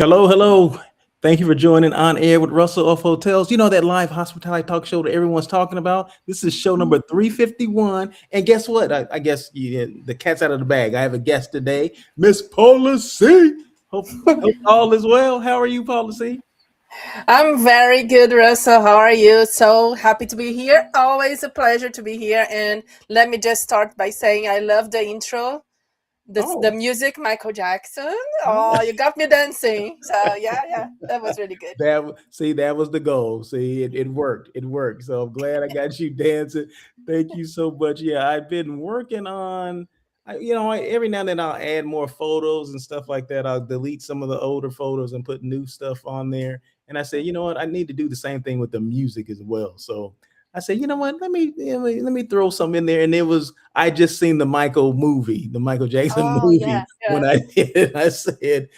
Hello, hello. Thank you for joining On Air with Russell of Hotels. You know that live hospitality talk show that everyone's talking about? This is show number 351. And guess what? I guess the cat's out of the bag. I have a guest today, Miss Paula C. Hope all is well. How are you, Paula C? I'm very good, Russell. How are you? So happy to be here. Always a pleasure to be here. And let me just start by saying I love the intro, the Oh, music, Michael Jackson. Oh, you got me dancing. So yeah, that was really good. that was the goal. See, it worked. It worked. So I'm glad I got you dancing. Thank you so much. Yeah, I've been working on. Every now and then I'll add more photos and stuff like that. I'll delete some of the older photos and put new stuff on there. And I said, you know what? I need to do the same thing with the music as well. So I said, you know what? Let me throw some in there. And it was I just seen the Michael Jackson Oh yeah, movie when yeah. I did it. I said,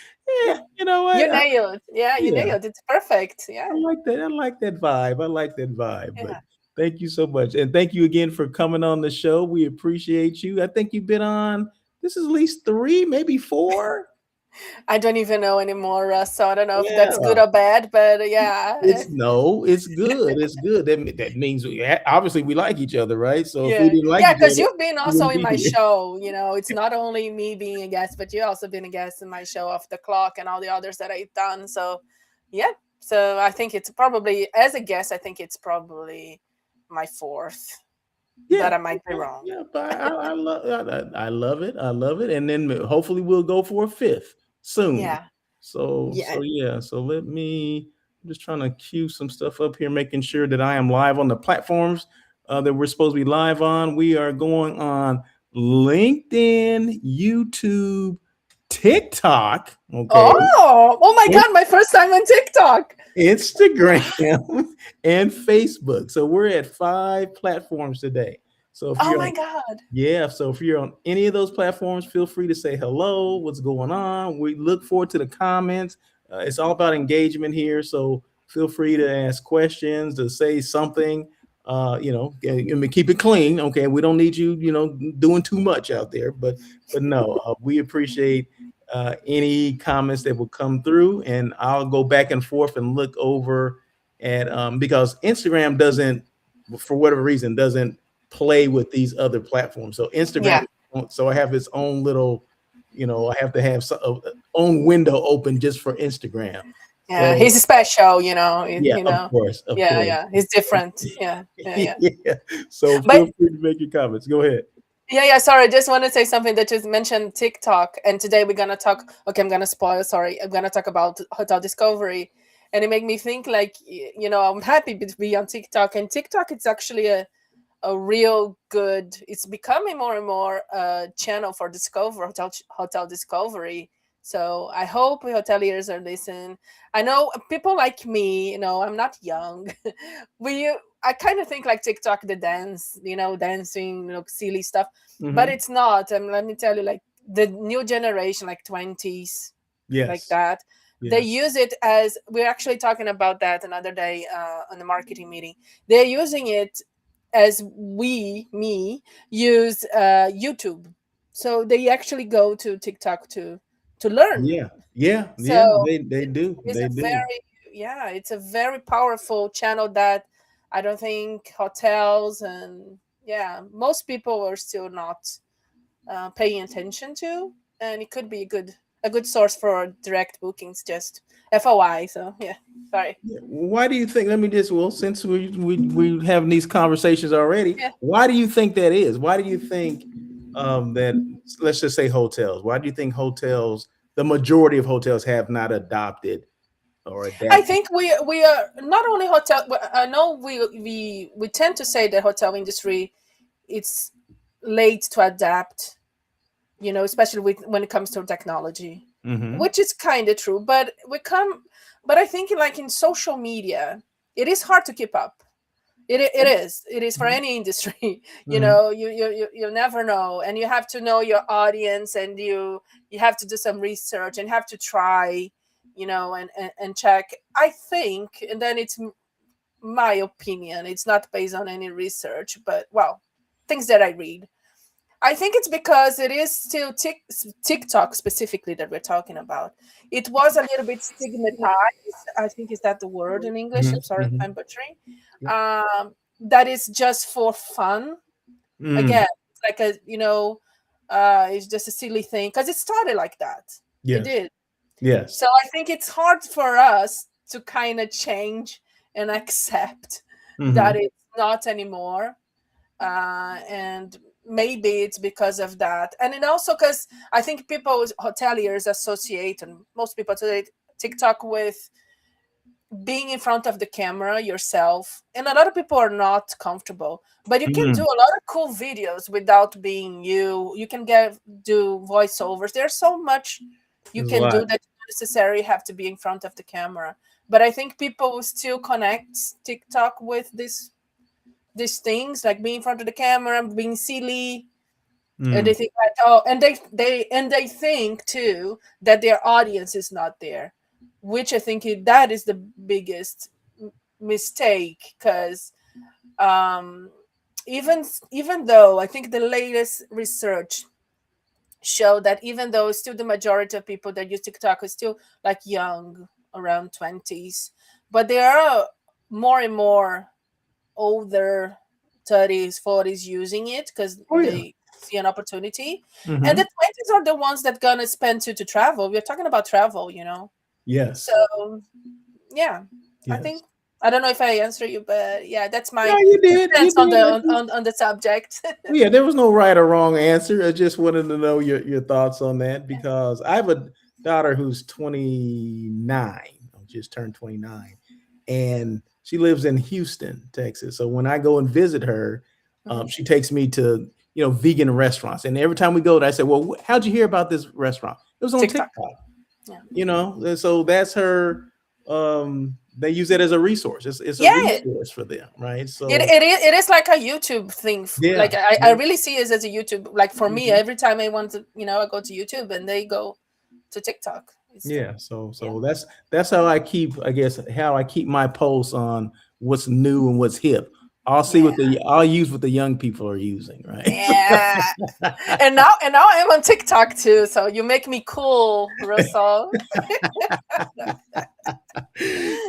yeah, you know what? You nailed. Yeah, you Yeah, nailed. It's perfect. Yeah, I like that. I like that vibe. I like that vibe. But yeah. thank you so much. And thank you again for coming on the show. We appreciate you. I think you've been on, this is at least three, maybe four. I don't even know anymore, Russ. So I don't know if that's good Yeah. or bad, but yeah, It's no, it's good. It's good. That means obviously we like each other, right? So if we yeah, didn't like yeah. each Because other, you've been we also wouldn't in be my here. show. It's not only me being a guest, but you also been a guest in my show, Off the Clock, and all the others that I've done. So, yeah. So I think it's probably, as a guest, I think it's probably my fourth, Yeah, but I might be okay, wrong. yeah, but I love it. I love it. And then hopefully we'll go for a fifth soon. Yeah, So yeah. so yeah. So I'm just trying to cue some stuff up here, making sure that I am live on the platforms that we're supposed to be live on. We are going on LinkedIn, YouTube, TikTok, okay, Oh my and God! My first time on TikTok. Instagram, and Facebook. So we're at five platforms today. So if Oh you're my on God. Yeah, so if you're on any of those platforms, feel free to say hello, what's going on. We look forward to the comments. It's all about engagement here, so feel free to ask questions, to say something. I mean, keep it clean. Okay, we don't need you, doing too much out there. But no, we appreciate any comments that will come through, and I'll go back and forth and look over at because Instagram doesn't, for whatever reason, doesn't play with these other platforms. So Instagram, Yeah, so I have its own little, I have to have some own window open just for Instagram. yeah. So He's special. yeah, of course, of Yeah, course. yeah. He's different. Yeah, yeah, yeah. Yeah. So But feel free to make your comments. Go ahead. yeah. Sorry, I just want to say something that just mentioned TikTok, and today we're gonna talk. Okay, I'm gonna spoil. Sorry, I'm gonna talk about hotel discovery, and it made me think like I'm happy to be on TikTok, and TikTok it's actually a real good. It's becoming more and more a channel for hotel discovery. So I hope hoteliers are listening. I know people like me. I'm not young. we I kind of think like TikTok, the dance, dancing, silly stuff, but Hmm. it's not. And let me tell you, like the new generation, like 20s, like Yes. that, they Yes. use it as we're actually talking about that another day on the marketing meeting. They're using it as me use YouTube. So they actually go to TikTok to learn. Yeah. Yeah. Yeah. So They it do. is They a do. very, yeah, it's a very powerful channel that I don't think hotels and, yeah, most people are still not paying attention to, and it could be a good source for direct bookings. Just FOI. So yeah, sorry. Yeah. Why do you think? Let me just, well, since we having these conversations already, Yeah. why do you think that is? Why do you think that, let's just say hotels? Why do you think hotels, the majority of hotels, have not adopted or I adapted? think we are not only hotel. I know we tend to say that hotel industry it's late to adapt. Especially when it comes to technology, Hmm. which is kind of true. But I think like in social media, it is hard to keep up. It is for any industry. Hmm. You never know, and you have to know your audience, and you have to do some research and have to try, and check. I think, and then it's my opinion. It's not based on any research, but well, things that I read. I think it's because it is still TikTok specifically that we're talking about. It was a little bit stigmatized. I think is that the word in English? Mhm, I'm sorry if mhm. I'm butchering. Yep. That is just for fun. Mm, Again, it's like it's just a silly thing because it started like that. It yes. did. Yes. So I think it's hard for us to kind of change and accept that Hmm. it's not anymore. And maybe it's because of that. And then also because I think people, hoteliers, associate, and most people associate TikTok with being in front of the camera yourself. And a lot of people are not comfortable. But you can do Mm, a lot of cool videos without being you. You can do voiceovers. There's so much you there's a can do lot. that you don't necessarily have to be in front of the camera. But I think people will still connect TikTok with these things like being in front of the camera, being silly, and they Mm, think like, oh, and they think too that their audience is not there, which I think that is the biggest mistake because um, even though I think the latest research show that even though still the majority of people that use TikTok is still like young, around 20s, but there are more and more older 30s 40s using it because oh yeah. they see an opportunity, and the Hmm. 20s are the ones that gonna spend to travel. We're talking about travel. So Yes. yeah, I Yes. think I don't know if I answer you, but yeah, that's No, my you two did. You cents on did. the I on, just, on, on the subject. yeah, there was no right or wrong answer. I just wanted to know your thoughts on that because I have a daughter who's 29, just turned 29, and she lives in Houston, Texas. So when I go and visit her, Mhm. she takes me to vegan restaurants, and every time we go there, I say, "Well, how'd you hear about this restaurant? It was on TikTok. TikTok." Yeah. And so that's her. They use it as a resource. It's a Yeah, resource for them, right? it, So it, is, it is like a YouTube thing. yeah. Like I Yeah. really see it as a YouTube. Like for me, Mhm. every time I want to, I go to YouTube and they go to TikTok. It's the Yeah, so yeah. that's how I keep, I guess, how I keep my pulse on what's new and what's hip. Yeah. I'll use what the young people are using, right? Yeah. And now I'm on TikTok too. So you make me cool, Russell.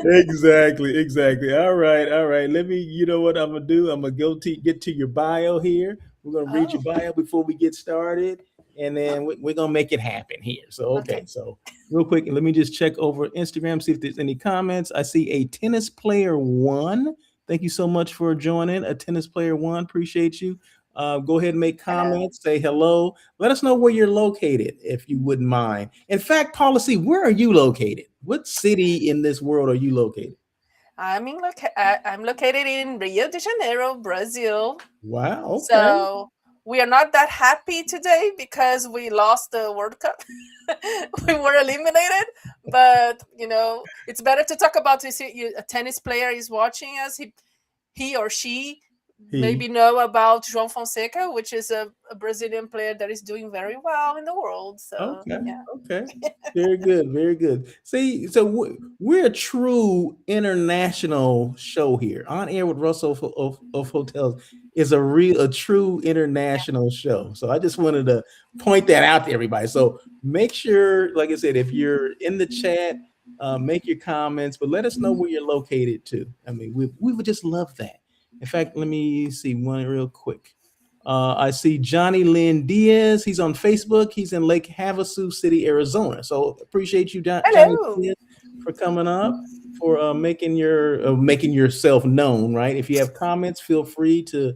Exactly, exactly. All right, all right. Let me, you know what I'm gonna do? I'm gonna get to your bio here. We're gonna read your Oh, bio before we get started, and then we're gonna make it happen here. So, okay, okay. so real quick, let me just check over Instagram, see if there's any comments. I see a tennis player one. Thank you so much for joining. A tennis player one, appreciate you. Go ahead and make Hello. comments, say hello. Let us know where you're located, if you wouldn't mind. In fact, Paula C, where are you located? What city in this world are you located? I'm located in Rio de Janeiro, Brazil. Wow. Okay. So we are not that happy today because we lost the World Cup. We were eliminated, but it's better to talk about this. A tennis player is watching us. He or she He. maybe know about João Fonseca, which is a Brazilian player that is doing very well in the world. So Okay. yeah. Okay. Very good. Very good. See, so we're a true international show here. On Air with Russell of Hotels is a true international show. So I just wanted to point that out to everybody. So make sure, like I said, if you're in the chat, make your comments, but let us know where you're located too. I mean, we would just love that. In fact, let me see one real quick. I see Johnny Lynn Diaz. He's on Facebook. He's in Lake Havasu City, Arizona. So appreciate you, Johnny Hello. Diaz, for coming up, for making yourself known. Right. If you have comments, feel free to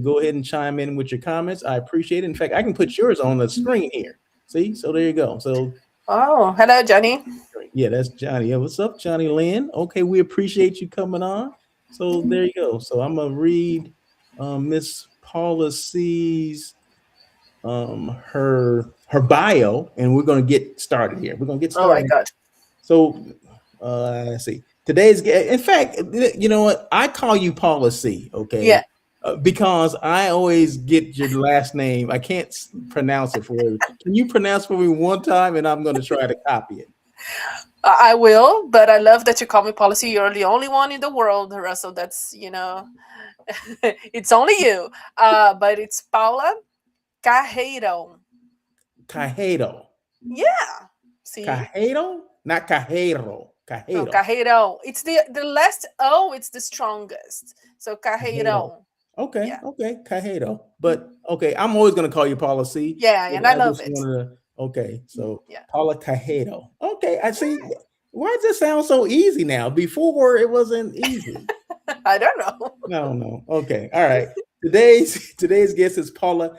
go ahead and chime in with your comments. I appreciate it. In fact, I can put yours on the screen here. See, so there you go. So Oh, hello, Johnny. yeah, that's Johnny. Yeah, what's up, Johnny Lynn? Okay, we appreciate you coming on. So there you go. So I'm gonna read Miss Paula C's her bio, and we're gonna get started here. We're gonna get Oh my started. God. So let's see. In fact, you know what? I call you Paula C. Yeah. Okay, because I always get your last name. I can't pronounce it for you. Can you pronounce for me one time, and I'm gonna try to copy it. I will, but I love that you call me policy. You're the only one in the world, Russell. That's it's only you. But it's Paula Carreirão. Cajero. Yeah. See? Cajero? Not cajero. No, Cajero. Carreirão. It's the last O, it's the strongest. So Cajero. Carreirão. Okay, Yeah. okay, Cajero. But okay, I'm always gonna call you Paula C. Yeah, But and I I love just it. wanted to. Okay, so Yeah. Paula Cajero. Okay, I see. Why does it sound so easy now? Before it wasn't easy. I don't know. No, no. Okay, all right. Today's guest is Paula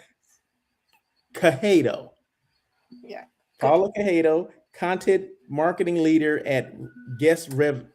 Cajero. Yeah. Good. Paula Cajero, content marketing leader at GuestRevu,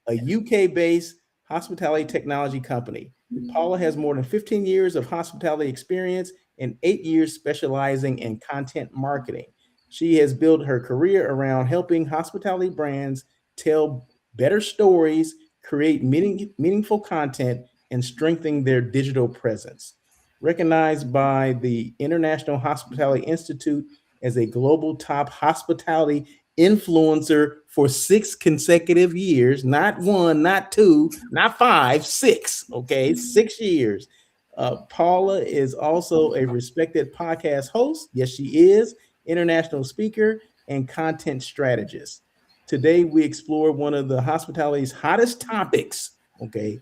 a UK-based hospitality technology company. Paula has more than 15 years of hospitality experience and 8 years specializing in content marketing. She has built her career around helping hospitality brands tell better stories, create meaningful content, and strengthen their digital presence. Recognized by the International Hospitality Institute as a global top hospitality influencer for 6 consecutive years, not one, not two, not five, six, okay, 6 years. Paula is also a respected podcast host. Yes, she is, international speaker and content strategist. Today, we explore one of the hospitality's hottest topics, okay,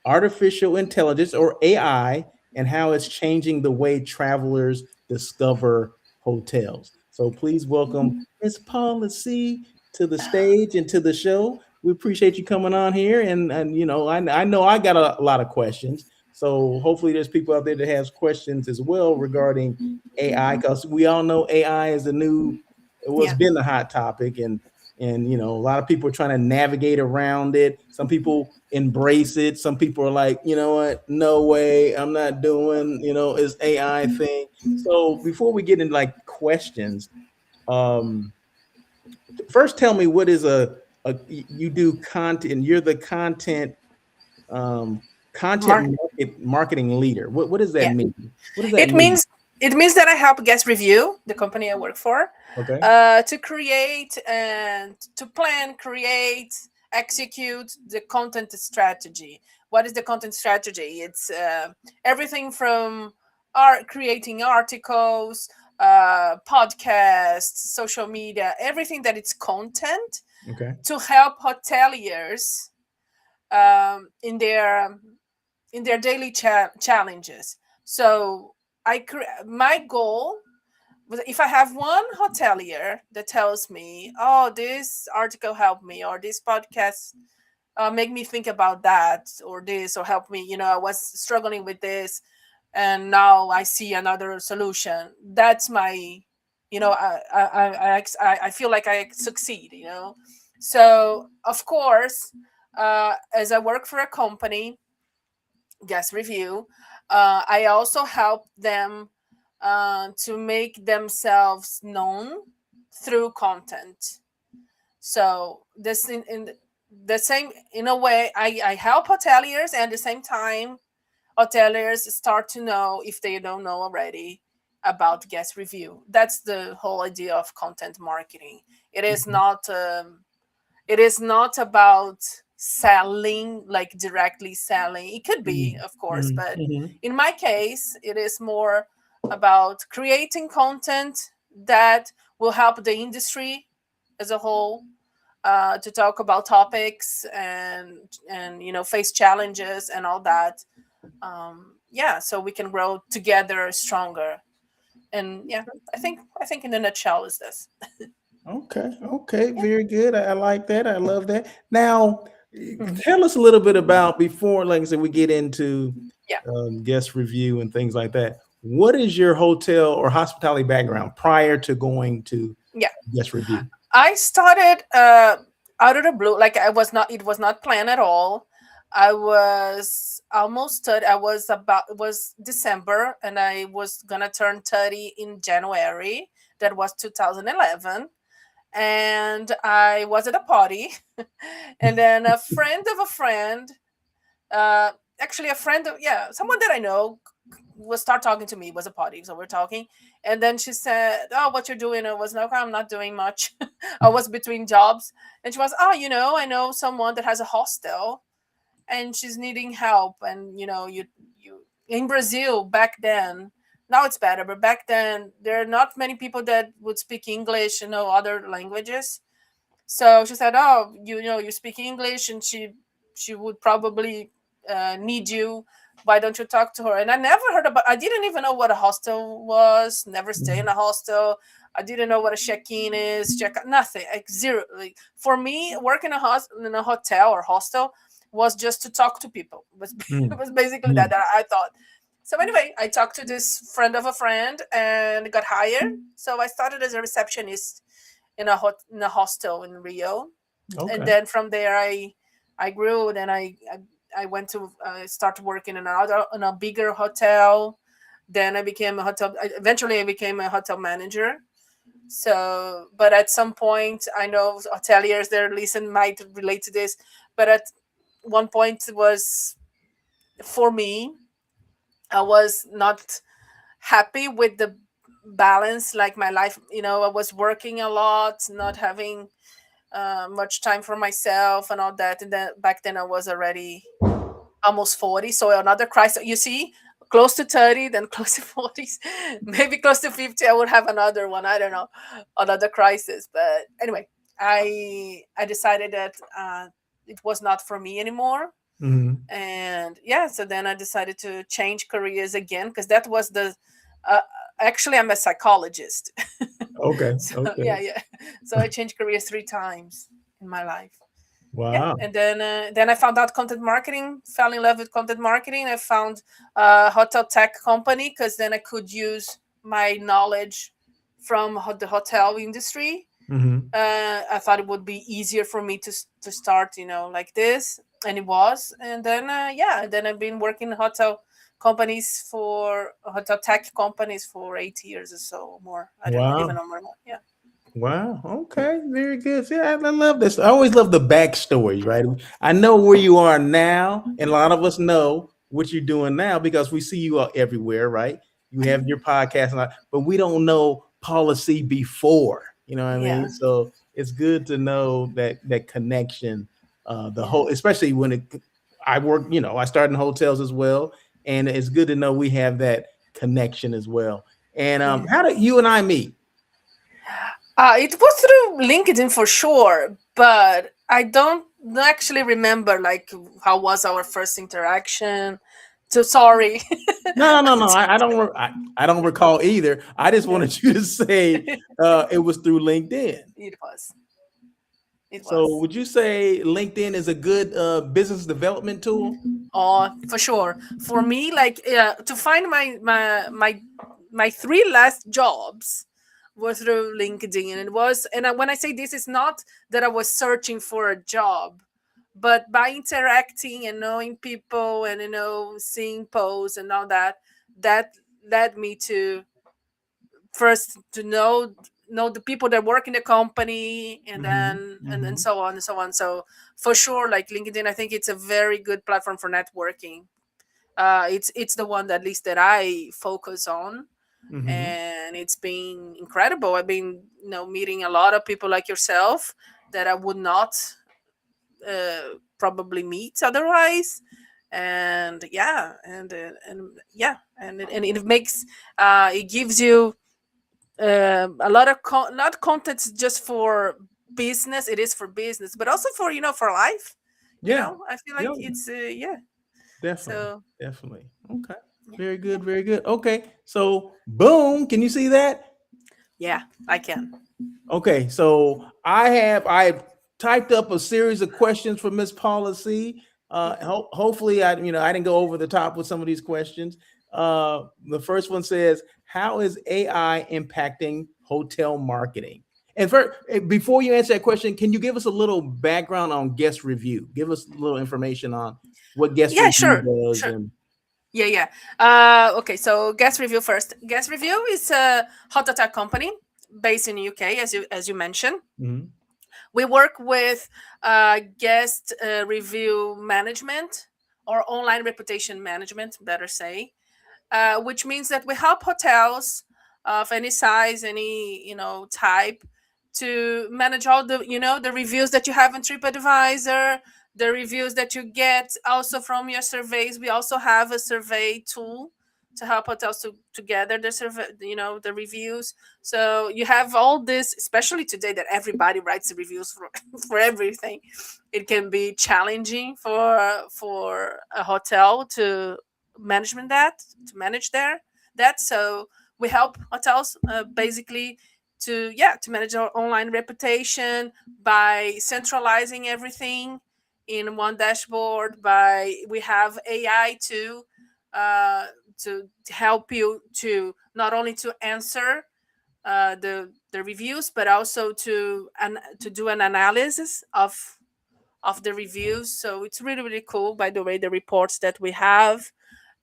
artificial intelligence or AI and how it's changing the way travelers discover hotels. So please welcome Miss Paula C to the stage and to the show. We appreciate you coming on here, and I know I got a lot of questions. So hopefully there's people out there that has questions as well regarding AI, because we all know AI is the new, what's Yeah. been the hot topic, and a lot of people are trying to navigate around it. Some people embrace it. Some people are like, you know what, no way, I'm not doing, it's AI thing. So before we get into like questions, um first tell me, what is you do content, you're the um Mark. marketing leader. What does that Yeah. mean? What does that It mean? means it means that I help Guest Review, the company I work for, Okay. to create and to plan, create, execute the content strategy. What is the content strategy? It's everything from creating articles, podcasts, social media, everything that it's content Okay. to help hoteliers in their daily challenges. So my goal was, if I have one hotelier that tells me, "Oh, this article helped me," or "This podcast make me think about that," or "This," or "Help me," I was struggling with this, and now I see another solution. That's my, I feel like I succeed. So of course, as I work for a company, Guest Review, I also help them to make themselves known through content. So this in the same, in a way, I help hoteliers, and at the same time hoteliers start to know, if they don't know already, about Guest Review. That's the whole idea of content marketing. It is Mhm. not it is not about selling, like directly selling. It could be, Mhm. of course, Mhm. but Mhm. in my case, it is more about creating content that will help the industry as a whole, to talk about topics and face challenges and all that. Yeah, so we can grow together stronger. And yeah, I think in a nutshell is this. Okay, okay, Yeah. very good. I like that. I love that. Now, Mhm. tell us a little bit about, before, like I said, we get into Yeah. guest review and things like that. What is your hotel or hospitality background prior to going to Yeah. guest review? I started out of the blue. Like, it was not planned at all. I was almost 30. It was December, and I was gonna turn 30 in January. That was 2011. And I was at a party, and then a friend of a friend, uh, actually a friend of, yeah, someone that I know, was start talking to me. It was a party, so we're talking, and then she said, "Oh, what you're doing?" I was like, "I'm not doing much." I was between jobs, and she was, "Oh, I know someone that has a hostel, and she's needing help, and you in Brazil back then. Now it's better, but back then there are not many people that would speak English, other languages. So she said, "Oh, you speak English," and she would probably need you. Why don't you talk to her? And I never heard about. I didn't even know what a hostel was. Never stay in a hostel. I didn't know what a check-in is. Check nothing. Like zero. Like for me, working in a hotel or hostel was just to talk to people. It Mm. was basically Mm. that I thought. So anyway, I talked to this friend of a friend and got hired. So I started as a receptionist in a hostel in Rio, and Okay. then from there I grew. Then I went to start working in a bigger hotel. Then I became a hotel. Eventually, I became a hotel manager. So, but at some point, I know hoteliers there listen might relate to this. But at one point was for me, I was not happy with the balance, like my life. I was working a lot, not having much time for myself and all that. And then back then I was already almost 40. So another crisis, you see, close to 30, then close to 40s, maybe close to 50. I would have another one. I don't know, another crisis. But anyway, I decided that it was not for me anymore. Mhm. And yeah, so then I decided to change careers again because that was the uh, actually I'm a psychologist. Okay. So Okay. yeah. So I changed careers 3 times in my life. Yeah, Wow. and then I found out content marketing. Fell in love with content marketing. I found a hotel tech company because then I could use my knowledge from the hotel industry. Mhm. I thought it would be easier for me to start, like this, and it was. And then yeah, then I've been working in hotel tech companies for 8 years or so, or more. I don't know, even Wow. more. Yeah, Wow. Okay. Very good. Yeah, I love this. I always love the backstory, right? I know where you are now, and a lot of us know what you're doing now because we see you out everywhere, right? You have your podcast, and but we don't know policy before. You know what I yeah, mean? So it's good to know that connection. The yeah, whole, especially when I work. I started in hotels as well, and it's good to know we have that connection as well. And yeah. how did you and I meet? It was through LinkedIn for sure, but I don't actually remember like how was our first interaction. So sorry. No, no, no, no. I don't. I don't recall either. I just Yeah. wanted you to say it was through LinkedIn. It was. It So, was. would you say LinkedIn is a good business development tool? Oh, for sure. For me, like to find my 3 last jobs were through LinkedIn, and it was. And when I say this, it's not that I was searching for a job, but by interacting and knowing people and seeing posts and all that, that led me to first to know the people that work in the company, and Mm-hmm. then and Mm-hmm. so on and so on. So for sure, like LinkedIn, I think it's a very good platform for networking. It's the one that at least that I focus on, Mm-hmm. and it's been incredible. I've been meeting a lot of people like yourself that I would not probably meet otherwise. And yeah, and yeah, and it makes it gives you a lot of not content just for business. It is for business, but also for for life. Yeah. I feel like Yeah. it's yeah. Definitely. So Definitely. Okay. yeah, Very yeah, good. Very good. Okay. So, boom. Can you see that? yeah, I can. Okay, so I typed up a series of questions for Miss Paula C. Hopefully, I didn't go over the top with some of these questions. The first one says, "How is AI impacting hotel marketing?" And before you answer that question, can you give us a little background on Guest Review? Give us a little information on what Guest Yeah, Review sure, does, sure. and Yeah, yeah. Okay, so GuestRevu first. GuestRevu is a hot attack company based in UK, as you mentioned. Mhm. We work with guest review management or online reputation management, better say, which means that we help hotels of any size, any type, to manage all the the reviews that you have on TripAdvisor, the reviews that you get also from your surveys. We also have a survey tool to help hotels to gather the survey, the reviews. So you have all this, especially today that everybody writes the reviews for for everything. It can be challenging for a hotel to manage that. So we help hotels basically to manage our online reputation by centralizing everything in one dashboard. By we have AI uh, to help you to not only to answer the reviews, but also to do an analysis of the reviews. So it's really really cool. By the way, the reports that we have,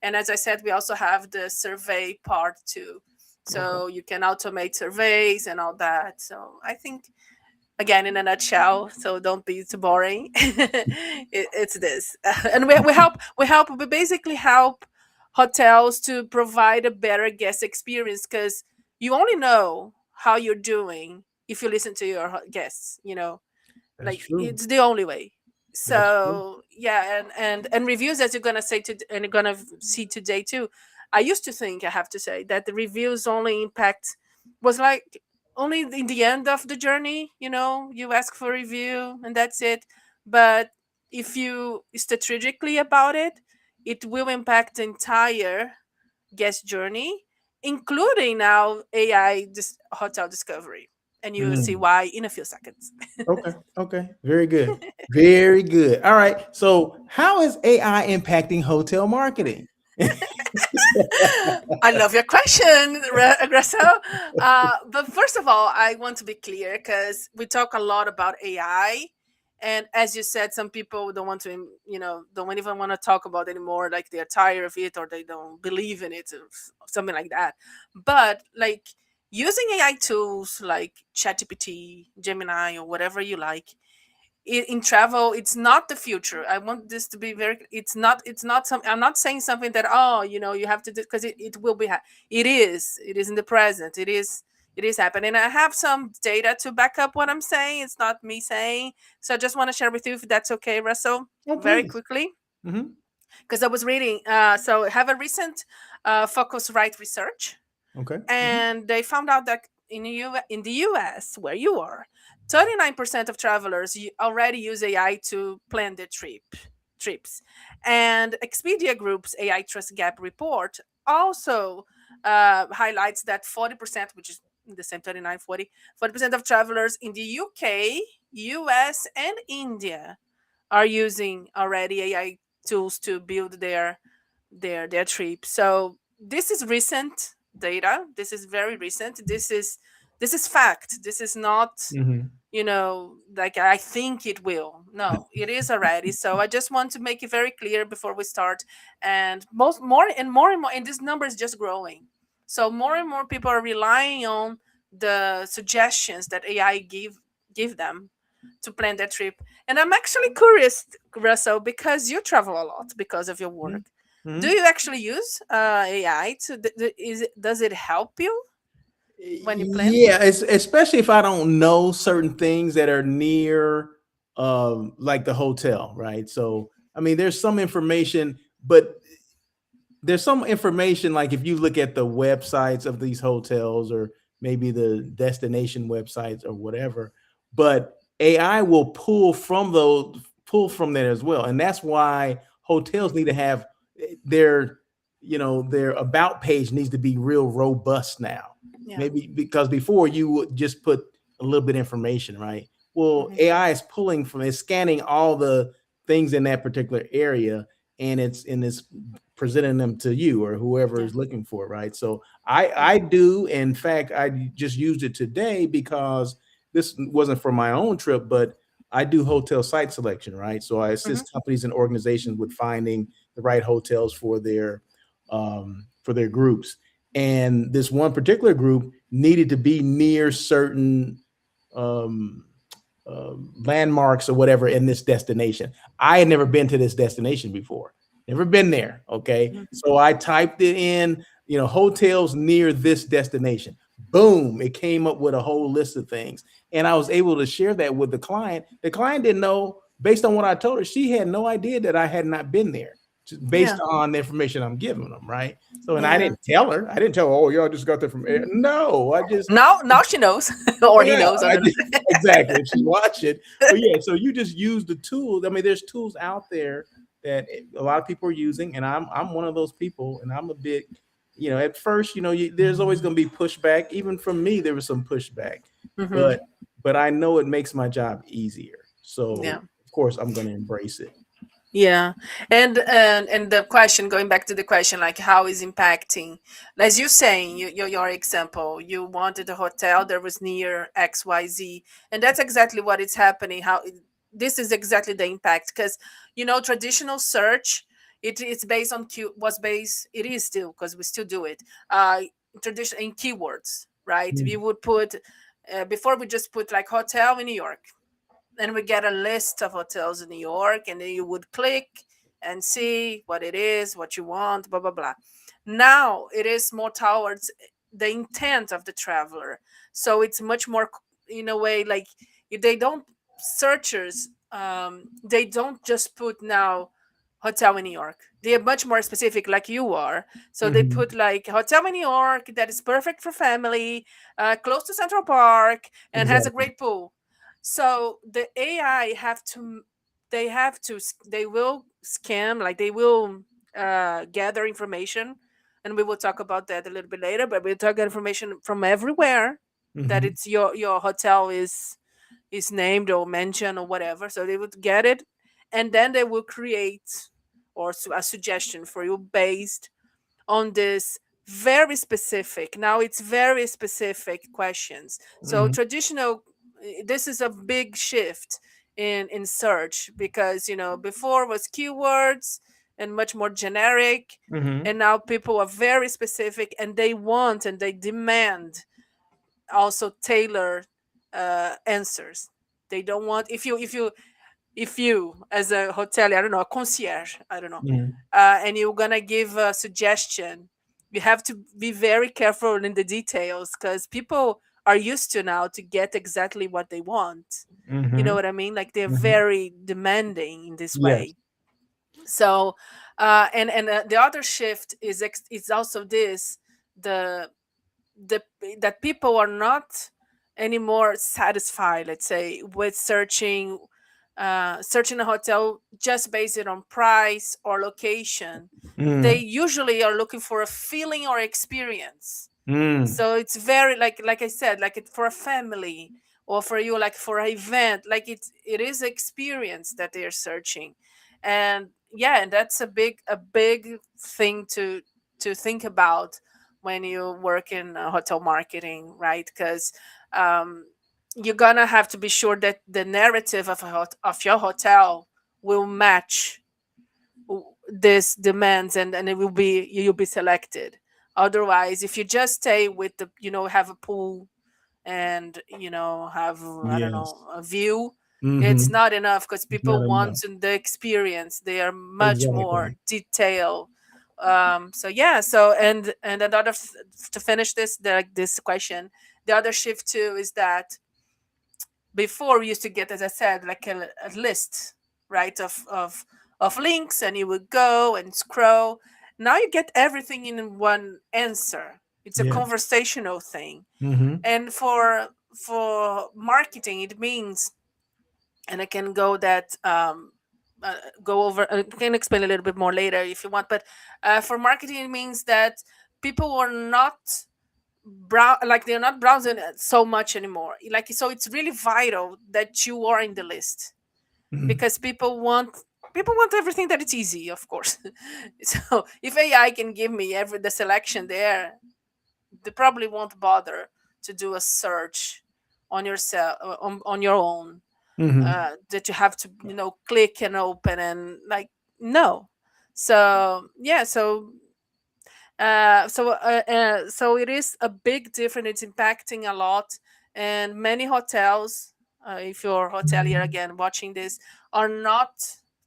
and as I said, we also have the survey part too. Okay. So you can automate surveys and all that. So I think, again, in a nutshell, so don't be too boring. It's this. And we basically help hotels to provide a better guest experience, because you only know how you're doing if you listen to your guests, That's like true. it's the only way. That's true. So yeah, and reviews, as you're gonna say to and you're gonna see today too. I used to think, I have to say, that the reviews only impact was like only in the end of the journey. You ask for review and that's it. But if you strategically about it, it will impact the entire guest journey, including now AI hotel discovery, and you will see Mm. why in a few seconds. Okay. Okay. Very good. Very good. All right. So, how is AI impacting hotel marketing? I love your question, Grasso. But first of all, I want to be clear because we talk a lot about AI. And as you said, some people don't want to, don't even want to talk about it anymore. Like they're tired of it or they don't believe in it or something like that. But like using AI tools like ChatGPT, Gemini, or whatever you like, in travel, it's not the future. I want this to be very, it's not some, I'm not saying something that, oh, you have to do, because it will be it is in the present. It is happening. I have some data to back up what I'm saying. It's not me saying. So I just want to share with you, if that's okay, Russell, Oh, very please. quickly, Hmm. because I was reading, so I have a recent Focusrite research, Okay. Hmm. and they found out that in the US, where you are, 39% of travelers already use AI to plan their trips. And Expedia Group's AI Trust Gap report also highlights that 40%, which is the same 40% of travelers in the UK, US, and India are using already AI tools to build their trip. So this is recent data. This is very recent. This is fact. This is not, Hmm. like I think it will. No, it is already. So I just want to make it very clear before we start. And more, and this number is just growing. So more and more people are relying on the suggestions that AI give them to plan their trip. And I'm actually curious, Russell, because you travel a lot because of your work. Do Hmm. you actually use AI to? Does it help you when you plan? Yeah, it's especially if I don't know certain things that are near, like the hotel, right? So, I mean, but there's some information like if you look at the websites of these hotels or maybe the destination websites or whatever, but AI will pull from there as well. And that's why hotels need to have their their about page needs to be real robust now. Yeah. Maybe because before you would just put a little bit of information, right? Well, Mhm. AI is it's scanning all the things in that particular area, and it's presenting them to you or whoever Yeah. is looking for it, right? So I Mhm. do. In fact, I just used it today because this wasn't for my own trip, but I do hotel site selection, right? So I Mhm. assist companies and organizations with finding the right hotels for their groups. And this one particular group needed to be near certain um, landmarks or whatever in this destination. I had never been to this destination before, never been there. Okay. Mhm. So I typed it in, hotels near this destination. Boom, it came up with a whole list of things. And I was able to share that with the client. The client didn't know based on what I told her, she had no idea that I had not been there, just based Yeah. on the information I'm giving them, right? So, and I Yeah. didn't tell her. I didn't tell her, oh, y'all just got there from air. No, I just, Now she knows, or he yeah, knows. I I don't did, know. exactly. If she watched it, but yeah, so you just use the tools. I mean, there's tools out there that a lot of people are using, and I'm one of those people, and I'm a bit, at first, there's always going to be pushback. Even from me, there was some pushback, Hmm. but I know it makes my job easier. So Yeah. of course I'm going to embrace it. Yeah, and the question, going back to the question, like how is impacting, as you saying, your example, you wanted a hotel that was near XYZ, and that's exactly what is happening. This is exactly the impact, because traditional search, it's based on it is still, because we still do it, tradition in keywords, right? We Mm, would put, before, we just put like hotel in New York, and we get a list of hotels in New York, and then you would click and see what it is, what you want, blah blah blah. Now it is more towards the intent of the traveler, so it's much more, in a way, like, they don't, searchers, they don't just put now hotel in New York. They are much more specific, like you are. So they mhm, put like hotel in New York that is perfect for family, close to Central Park, and has a exactly. great pool. So the AI they will scan, like they will gather information, and we will talk about that a little bit later. But we'll talk information from everywhere that Hmm. it's your hotel is named or mentioned or whatever. So they would get it, and then they will create a suggestion for you based on this very specific, now it's very specific questions. So Hmm. traditional, this is a big shift in search, because before was keywords and much more generic, Hmm. and now people are very specific, and they want and they demand also tailored answers. They don't want, if you as a hotelier, I don't know, a concierge, I don't know, Hmm. and you're gonna give a suggestion, you have to be very careful in the details, because people are used to now to get exactly what they want. You know Hmm. what I mean? Like they're Hmm. very demanding in this Yes. way. So and the other shift is also this, the the that people are not anymore satisfied, let's say, with searching a hotel just based on price or location. They Mm. usually are looking for a feeling or experience. Mm. So it's very, like I said, like it for a family, or for you, like for an event, like it is experience that they are searching. And yeah, and that's a big thing to think about when you work in hotel marketing, right? Because um, you're gonna have to be sure that the narrative of your hotel will match this demands, and it will be, you'll be selected. Otherwise, if you just stay with the, have a pool, and have, I don't Yes. know, a view, it's Hmm. not enough, because It's people not want enough. the experience, they are much more Exactly. detailed. So yeah, so and another to finish this question, the other shift too is that before we used to get, as I said, like a list, right, of links, and you would go and scroll. Now you get everything in one answer. It's a Yes. conversational thing. Hmm. And for marketing, it means, and I can go over, I can explain a little bit more later if you want, but for marketing, it means that people are not like they're not browsing it so much anymore, like, so it's really vital that you are in the list, Hmm. because people want everything that it's easy, of course. So if AI can give me every the selection there, they probably won't bother to do a search on yourself, on your own, Hmm. that you have to click and open, and like, no. So yeah, so it is a big difference. It's impacting a lot, and many hotels, if you're hotelier again watching this, are not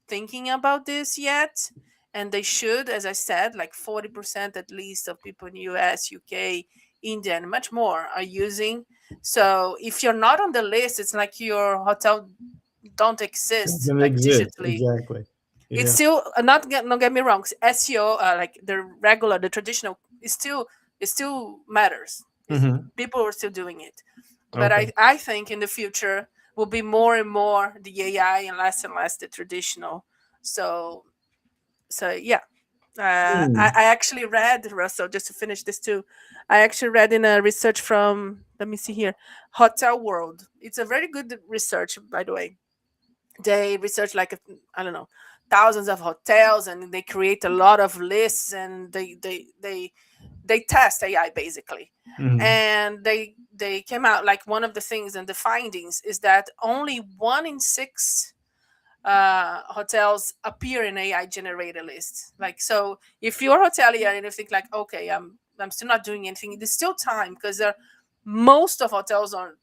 thinking about this yet, and they should. As I said, like 40% at least of people in US, UK, India, and much more are using. So if you're not on the list, it's like your hotel don't exist Doesn't like exist. digitally. Exactly. It's Yeah. still not don't get me wrong. SEO, like the regular, the traditional, it still matters. Hmm. People are still doing it, but Okay. I think in the future will be more and more the AI and less the traditional. So yeah, Hmm. I actually read, Russell, just to finish this too. I actually read in a research from, let me see here, Hotel World. It's a very good research, by the way. They research like I don't know, thousands of hotels, and they create a lot of lists, and they test AI basically. Hmm. And they came out like one of the things and the findings is that only 1 in 6 hotels appear in AI generated lists. Like, so if you're a hotelier and you think like, okay, I'm still not doing anything, there's still time, because most of hotels are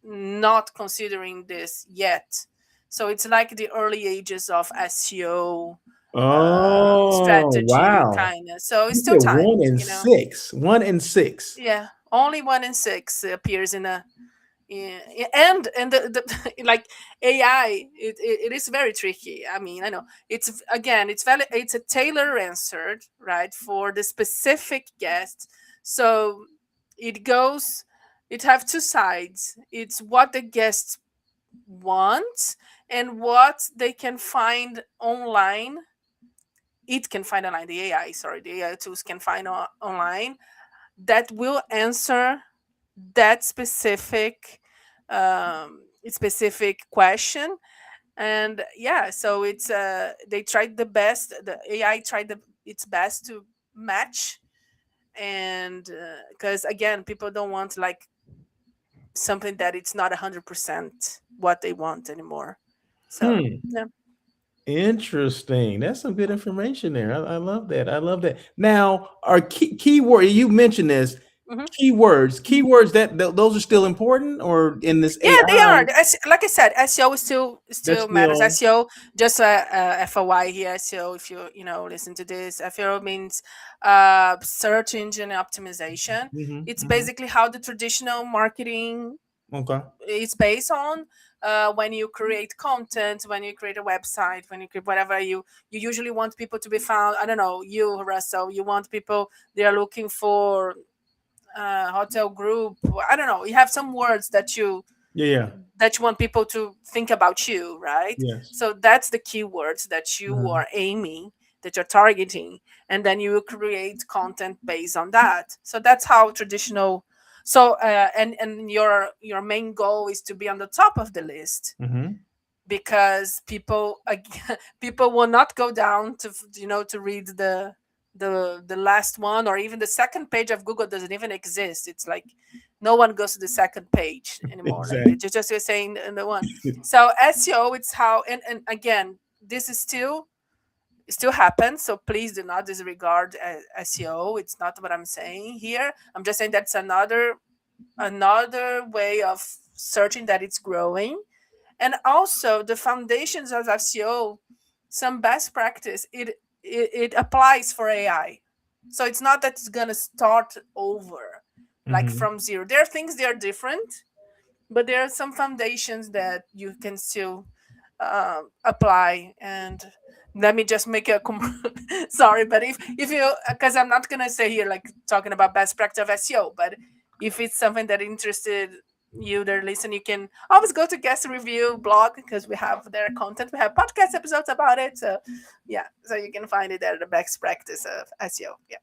not considering this yet. So it's like the early ages of SEO Oh, strategy, wow. kind of. So it's You still said time, one in you know. six. 1 in 6. Yeah, only 1 in 6 appears in a. Yeah, and the like AI, it is very tricky. I mean, I know it's, again, it's a tailor answered, right, for the specific guest. So it goes, it have two sides. It's what the guests want and what they can find online. It can find online, the AI, sorry, the AI tools can find online, that will answer that specific question. And yeah, so it's they tried the best, the AI tried its best to match. And because again, people don't want like something that it's not 100% what they want anymore. So Hmm. yeah. Interesting. That's some good information there. I love that. I love that. Now, our keyword, you mentioned this, Mhm. keywords that those are still important, or in this Yeah, they AI, are. Like I said, SEO is that's still matters. still. SEO, just FOI here. SEO, if you listen to this, SEO means search engine optimization. Hmm. It's Hmm. basically how the traditional marketing Okay. is based on. When you create content, when you create a website, when you create whatever, you usually want people to be found. I don't know, you, Russell, you want people, they are looking for hotel group. I don't know, you have some words Yeah. Yeah. that you want people to think about you, right? Yes. So that's the keywords that you Mhm. are aiming, that you're targeting, and then you will create content based on that. So that's how traditional. So and your main goal is to be on the top of the list, Mhm. because people people will not go down to to read the last one, or even the second page of Google doesn't even exist. It's like no one goes to the second page anymore, like Exactly. they just are saying the one. So SEO, it's how, and again, this is still happens, so please do not disregard SEO. It's not what I'm saying here. I'm just saying that's another way of searching, that it's growing. And also the foundations of SEO, some best practice, it applies for AI. So it's not that it's gonna start over like Mhm. from zero. There are things that are different, but there are some foundations that you can still apply. And let me just make a sorry, but if you, because I'm not gonna say here like talking about best practice of SEO, but if it's something that interested you there, listen, you can always go to Guest Review blog, because we have their content, we have podcast episodes about it. So yeah, so you can find it there, the best practice of SEO. Yeah.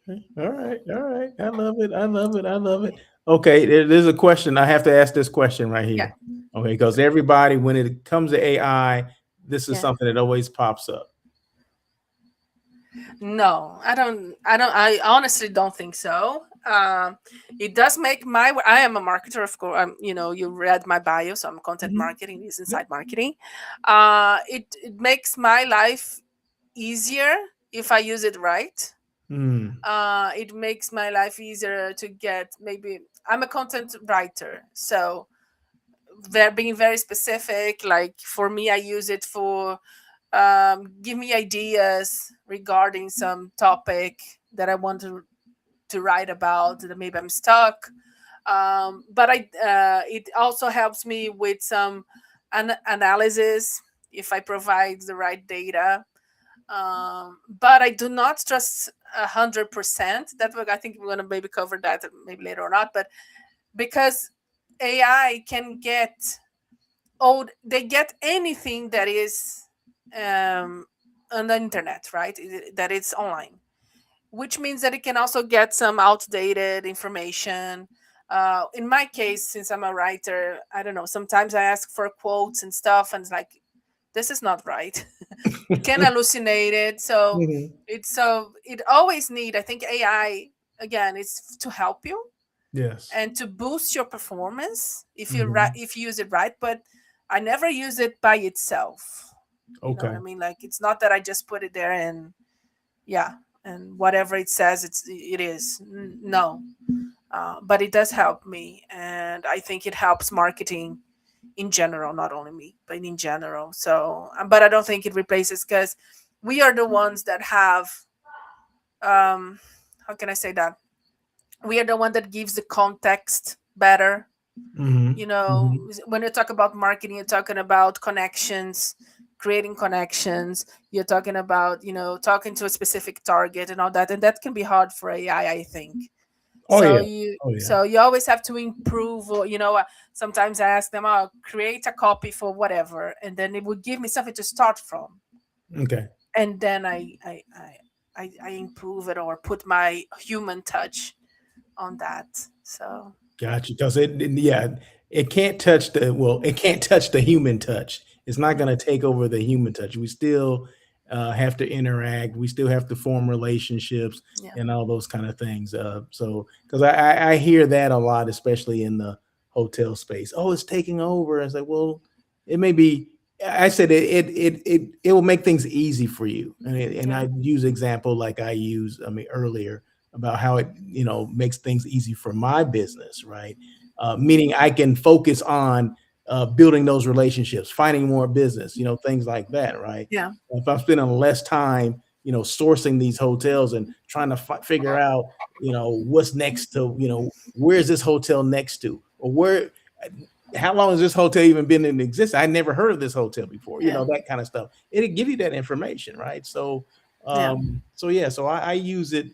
Okay. All right. All right. I love it. I love it. I love it. Okay. There's a question. I have to ask this question right Yeah. here. Okay. Because everybody, when it comes to AI, this is Yeah. something that always pops up. No, I honestly don't think so. It does make my. I am a marketer, of course. You read my bio, so I'm content Mhm. marketing. Is Yep. inside marketing. It makes my life easier if I use it right. Hmm. It makes my life easier to get. Maybe I'm a content writer, so being very specific. Like for me, I use it for give me ideas regarding some topic that I want to write about, that maybe I'm stuck. But it also helps me with some analysis if I provide the right data. But I do not trust 100%. I think we're gonna maybe cover that maybe later or not. But because AI can get they get anything that is on the internet, right? That it's online, which means that it can also get some outdated information. In my case, since I'm a writer, I don't know. Sometimes I ask for quotes and stuff, and it's like, this is not right. It can hallucinate it. So Mhm. it always need. I think AI again is to help you Yes. and to boost your performance if Mhm. if you use it right. But I never use it by itself. You know what Okay. I mean? Like, it's not that I just put it there and yeah, and whatever it says, it is. No, but it does help me, and I think it helps marketing in general, not only me, but in general. So, but I don't think it replaces, because we are the ones that have, how can I say that? We are the one that gives the context better. Mhm. You know, Mhm. when you talk about marketing, you're talking about connections, creating connections. You're talking about, talking to a specific target and all that, and that can be hard for AI, I think. Oh So yeah. you Oh yeah. so you always have to improve, or sometimes I ask them, oh, create a copy for whatever, and then it would give me something to start from, Okay. and then I improve it or put my human touch on that. So Gotcha. Because yeah, it can't touch it can't touch the human touch. It's not going to take over the human touch. We still have to interact. We still have to form relationships yeah, and all those kind of things. So, because I hear that a lot, especially in the hotel space. Oh, it's taking over. It's like, well, it may be. I said it will make things easy for you, and yeah, I use example like I used, I mean, earlier about how it makes things easy for my business, right? Meaning I can focus on building those relationships, finding more business, things like that, right? yeah, If I'm spending less time sourcing these hotels and trying to figure out what's next to where's this hotel next to, or where, how long has this hotel even been in existence? I never heard of this hotel before, yeah, that kind of stuff. It'll give you that information, right? So yeah, I use it.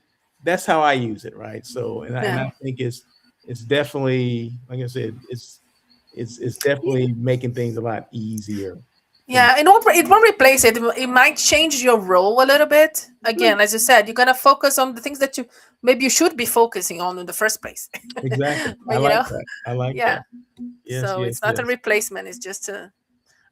That's how I use it, right? So, and I yeah. think it's definitely, like I said, it's definitely making things a lot easier for me. Yeah, it won't replace it. It might change your role a little bit. Again, as you said, you're gonna focus on the things that you should be focusing on in the first place. Exactly. I But like that. I like yeah. that. Yes, So yes, it's not a yes. replacement. It's just to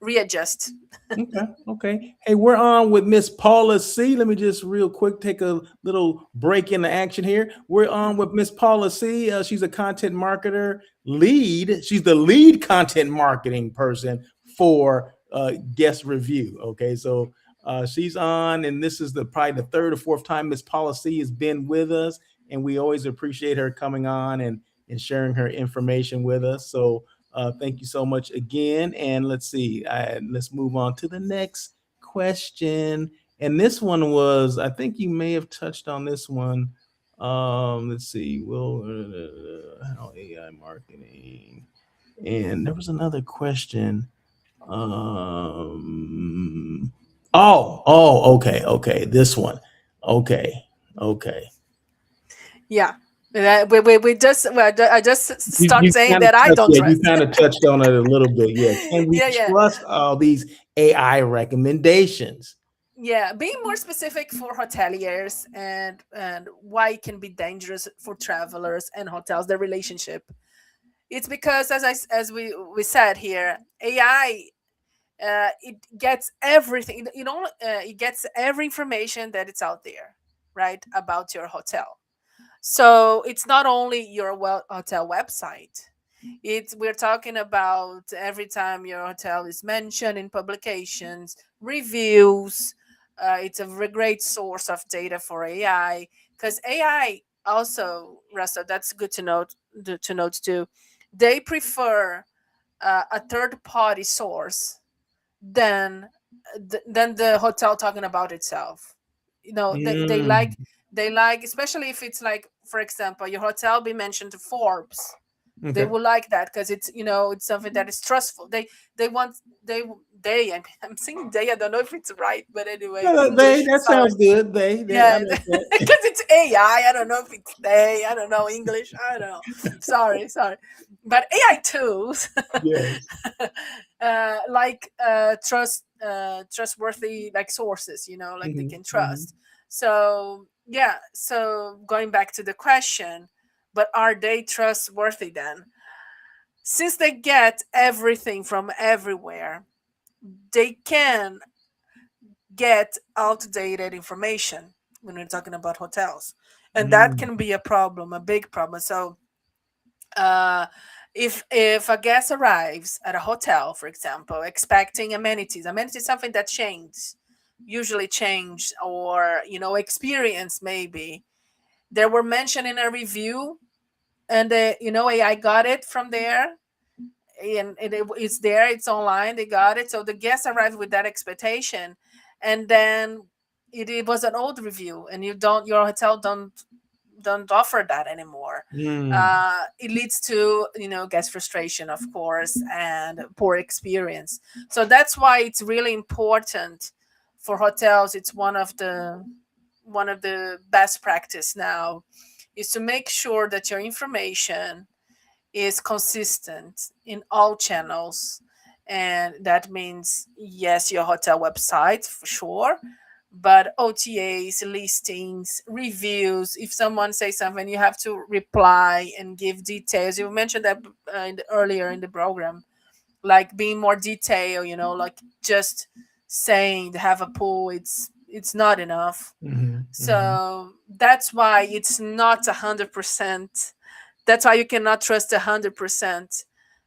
readjust. Okay, okay. Hey, we're on with Miss Paula C. Let me just real quick take a little break in the action here. We're on with Miss Paula C. She's a content marketer lead. She's the lead content marketing person for Guest Review. Okay, so she's on, and this is the probably the third or fourth time Miss Paula C has been with us, and we always appreciate her coming on and sharing her information with us. So thank you so much again. And let's see, let's move on to the next question. And this one was, I think you may have touched on this one. Let's see, how AI marketing. And there was another question. Okay, okay, this one. Okay, okay. Yeah. We just I just start You saying kind of that I touched, don't yeah, you trust. kind of touched on it a little bit. Yeah. Can we Yeah, yeah. trust all these AI recommendations? Yeah, being more specific for hoteliers, and why it can be dangerous for travelers and hotels, the relationship. It's because, as we said here, AI, it gets everything. It gets every information that it's out there, right, about your hotel. So it's not only your hotel website. We're talking about every time your hotel is mentioned in publications, reviews. It's a great source of data for AI, because AI also, Russell, that's good to note too. They prefer a third party source than than the hotel talking about itself. They like, Mm, especially if it's like, for example, your hotel be mentioned to Forbes, They Okay. will like that because it's, it's something that is trustful. They want they I'm saying they, I don't know if it's right, but anyway, No, they, English, that sorry. sounds good. They, I Yeah, like that. because it's AI. I don't know if it's they. I don't know English. I don't know. Sorry. But AI tools, Yes. like trustworthy like sources. Like they Hmm. can Hmm. trust. So yeah. So going back to the question, but are they trustworthy then? Since they get everything from everywhere, they can get outdated information when we're talking about hotels, and that Mm. can be a problem, a big problem. So uh, if a guest arrives at a hotel, for example, expecting amenities something that changed, usually changed, or experience, maybe they were mentioned in a review, and AI got it from there, and it's there, it's online, they got it. So the guests arrived with that expectation, and then it was an old review, and your hotel don't offer that anymore. Mm. It leads to guest frustration, of course, and poor experience. So that's why it's really important for hotels. It's one of the best practice now, is to make sure that your information is consistent in all channels. And that means, yes, your hotel website for sure, but OTAs, listings, reviews. If someone says something, you have to reply and give details. You mentioned that earlier in the program, like being more detailed, like just saying they have a pool, it's not enough. Hmm. Hmm. So that's why it's not 100%. That's why you cannot trust 100%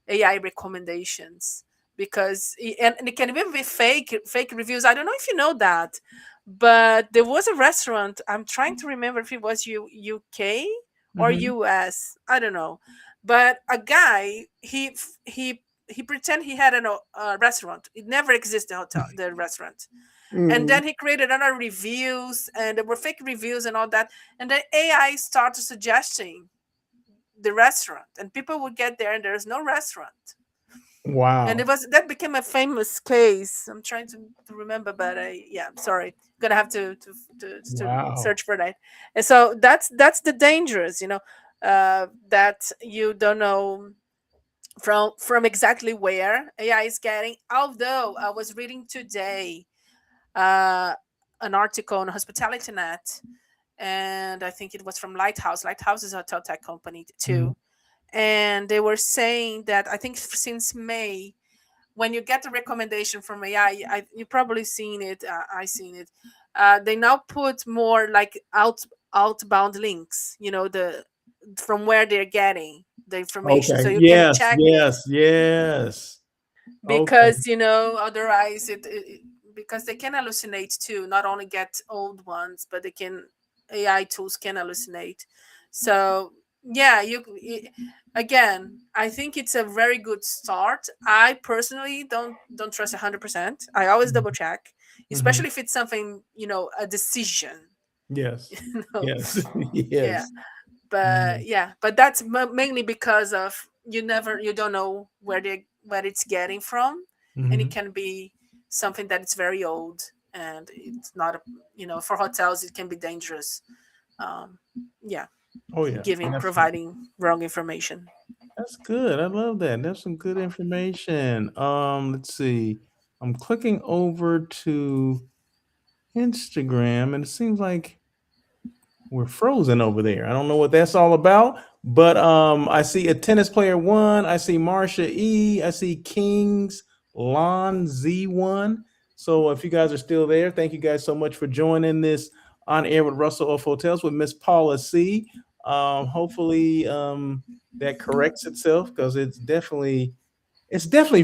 AI recommendations, because and it can even be fake reviews. I don't know if you know that, but there was a restaurant. I'm trying to remember if it was UK or Hmm. US. I don't know, but a guy, he pretend he had a restaurant. It never existed, the restaurant, and Hmm. then he created other reviews, and there were fake reviews and all that, and then AI started suggesting the restaurant, and people would get there and there's no restaurant. And it Wow. was that became a famous case. I'm trying to remember, but yeah, I'm sorry, gonna have to Wow. search for that. And so that's the dangerous, that you don't know from exactly where AI is getting. Although I was reading today uh an article on Hospitality Net, and I think it was from Lighthouse. Lighthouse is a hotel tech company Mhm. too, and they were saying that, I think since May, when you get the recommendation from AI, you probably seen it. I seen it. They now put more like outbound links. The from where they're getting the information, so Okay. you can Yes. check it, Yes. Yes. Okay. because otherwise because they can hallucinate too. Not only get old ones, but they can AI tools can hallucinate. So yeah, again, I think it's a very good start. I personally don't trust 100%. I always double check, Hmm. especially if it's something, a decision. Yes. you know Yes. yeah, Yes. but yeah, but that's mainly because of you don't know where it's getting from, and it Hmm. can be something that it's very old, and it's not for hotels it can be dangerous. um yeah, Oh yeah. giving Definitely. providing wrong information. That's good. I love that. That's some good information. Let's see. I'm clicking over to Instagram, and it seems like we're frozen over there. I don't know what that's all about, but I see a tennis player one. I see Marsha E. I see Kings Lon Z1. So if you guys are still there, thank you guys so much for joining this on air with Russell of Hotels with Miss Paula C. Hopefully that corrects itself because it's definitely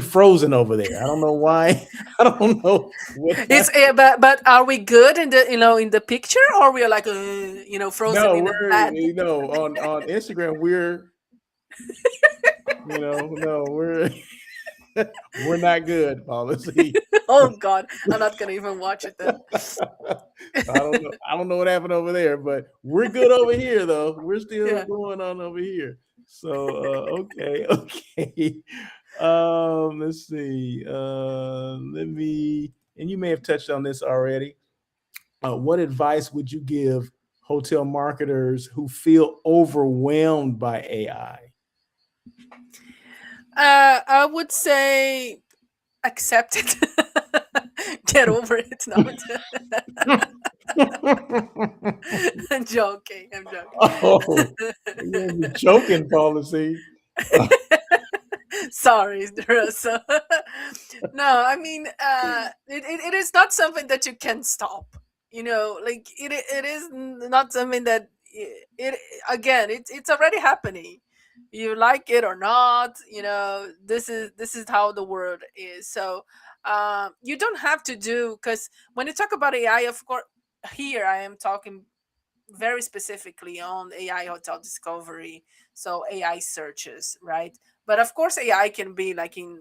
frozen over there. I don't know why. I don't know what's It's happening. but are we good in the picture, or we are like frozen No, in a we're bad? on Instagram. We're no, we're We're not good, Paula. See, Oh God, I'm not gonna even watch it then. I don't know. I don't know what happened over there, but we're good over here, though. We're still Yeah. going on over here. So okay, okay. Let's see. Let me. And you may have touched on this already. What advice would you give hotel marketers who feel overwhelmed by AI? I would say accept it. Get over it. No, I'm joking. I'm Oh, joking. you're joking policy. Sorry, Russell. No, I mean, it is not something that you can stop. You know, like it is not something that it again. It's already happening. You like it or not, you know. This is how the world is. So, you don't have to do, because when you talk about AI, of course, here I am talking very specifically on AI hotel discovery, so AI searches, right? But of course, AI can be like in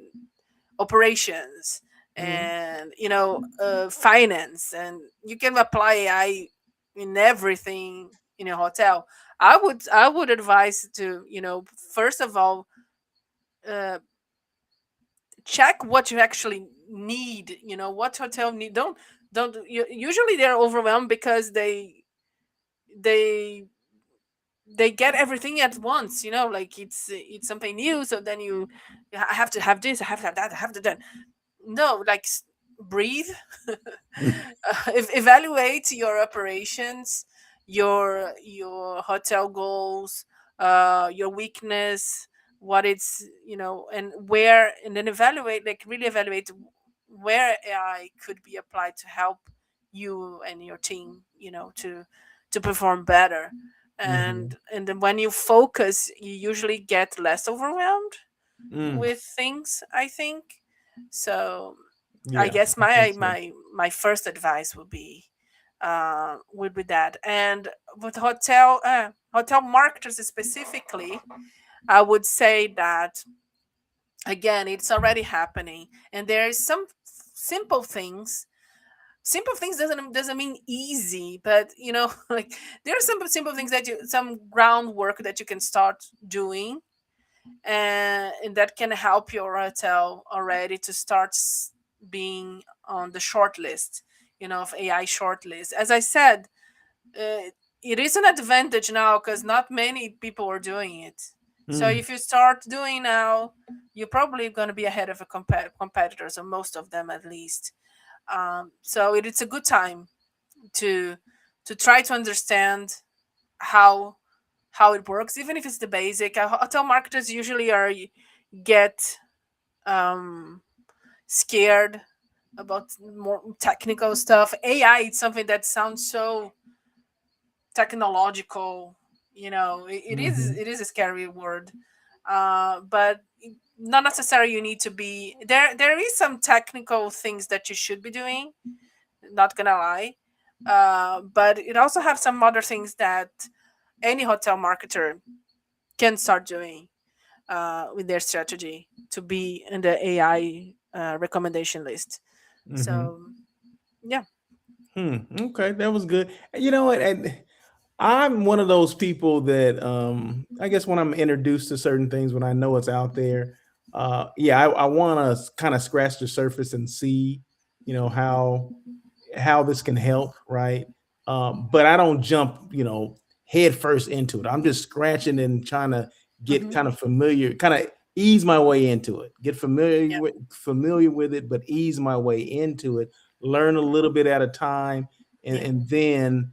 operations Mhm. and finance, and you can apply AI in everything in a hotel. I would advise to first of all, uh, check what you actually need. What hotel need. Don't usually they're overwhelmed because they they get everything at once, like it's something new, so then I have to have this, I have to have that, I have to that. No, like, breathe. Evaluate your operations, your hotel goals, your weakness, what it's, and where, and then evaluate, like really evaluate where AI could be applied to help you and your team, to perform better. Mhm. And then when you focus, you usually get less overwhelmed Mm. with things, I think. So I Yeah, guess I think my so. my my first advice would be that. And with hotel marketers specifically, I would say that, again, it's already happening, and there is some simple things. Simple things doesn't mean easy, but like, there are some simple things some groundwork that you can start doing, and that can help your hotel already to start being on the short list, of AI short list. As I said, uh, it is an advantage now because not many people are doing it. So Mm. if you start doing now, you're probably going to be ahead of a competitors, or most of them at least. So it's a good time to try to understand how it works, even if it's the basic. Hotel marketers usually get um, scared about more technical stuff. AI, it's something that sounds so technological. It is Mhm. it is a scary word, but not necessarily you need to be there. There is some technical things that you should be doing. Not gonna lie, but it also have some other things that any hotel marketer can start doing with their strategy to be in the AI recommendation list. Mhm. So yeah. Hmm. Okay, that was good. And you know what? And I'm one of those people that I guess when I'm introduced to certain things, when I know it's out there, yeah, I want to kind of scratch the surface and see, how this can help, right? But I don't jump, head first into it. I'm just scratching and trying to get Hmm. kind of familiar, kind of ease my way into it, get Yeah. familiar with it, but ease my way into it, learn a little bit at a time, and, Yeah. and then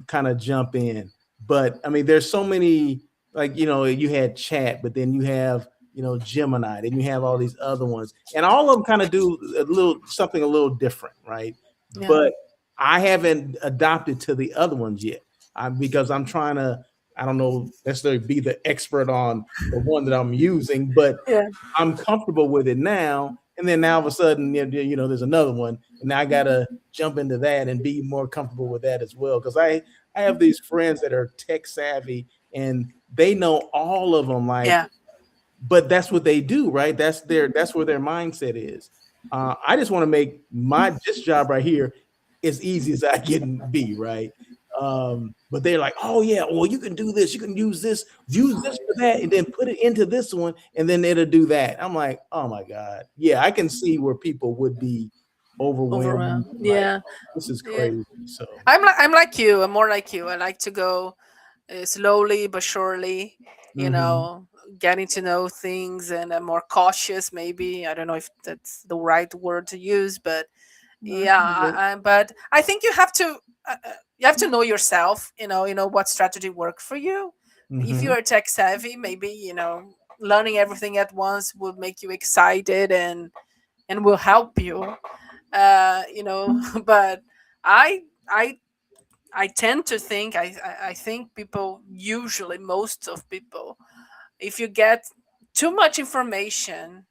kind of jump in. But I mean, there's so many, like, you had chat, but then you have, Gemini, then you have all these other ones, and all of them kind of do a little something a little different, right? Yeah. But I haven't adopted to the other ones yet. Because I'm trying to, I don't know necessarily be the expert on the one that I'm using, but Yeah. I'm comfortable with it now. And then now all of a sudden, there's another one, and now I gotta jump into that and be more comfortable with that as well. Because I have these friends that are tech savvy, and they know all of them like Yeah. but that's what they do, right? That's where their mindset is. I just want to make my this job right here as easy as I can be, right? But they're like, oh yeah, well you can do this, you can use this for that, and then put it into this one, and then it'll do that. I'm like, oh my god, yeah, I can see where people would be overwhelmed, Overwhelmed. like Yeah. oh, this is Yeah. crazy. So, I'm like you. I'm more like you. I like to go slowly but surely, you mhm, know, getting to know things, and I'm more cautious. Maybe I don't know if that's the right word to use, but no, yeah, but I think you have to know yourself. You know what strategy work for you. If mhm. you're tech savvy, maybe learning everything at once will make you excited and will help you. But I I I tend to think I think people, usually most of people, if you get too much information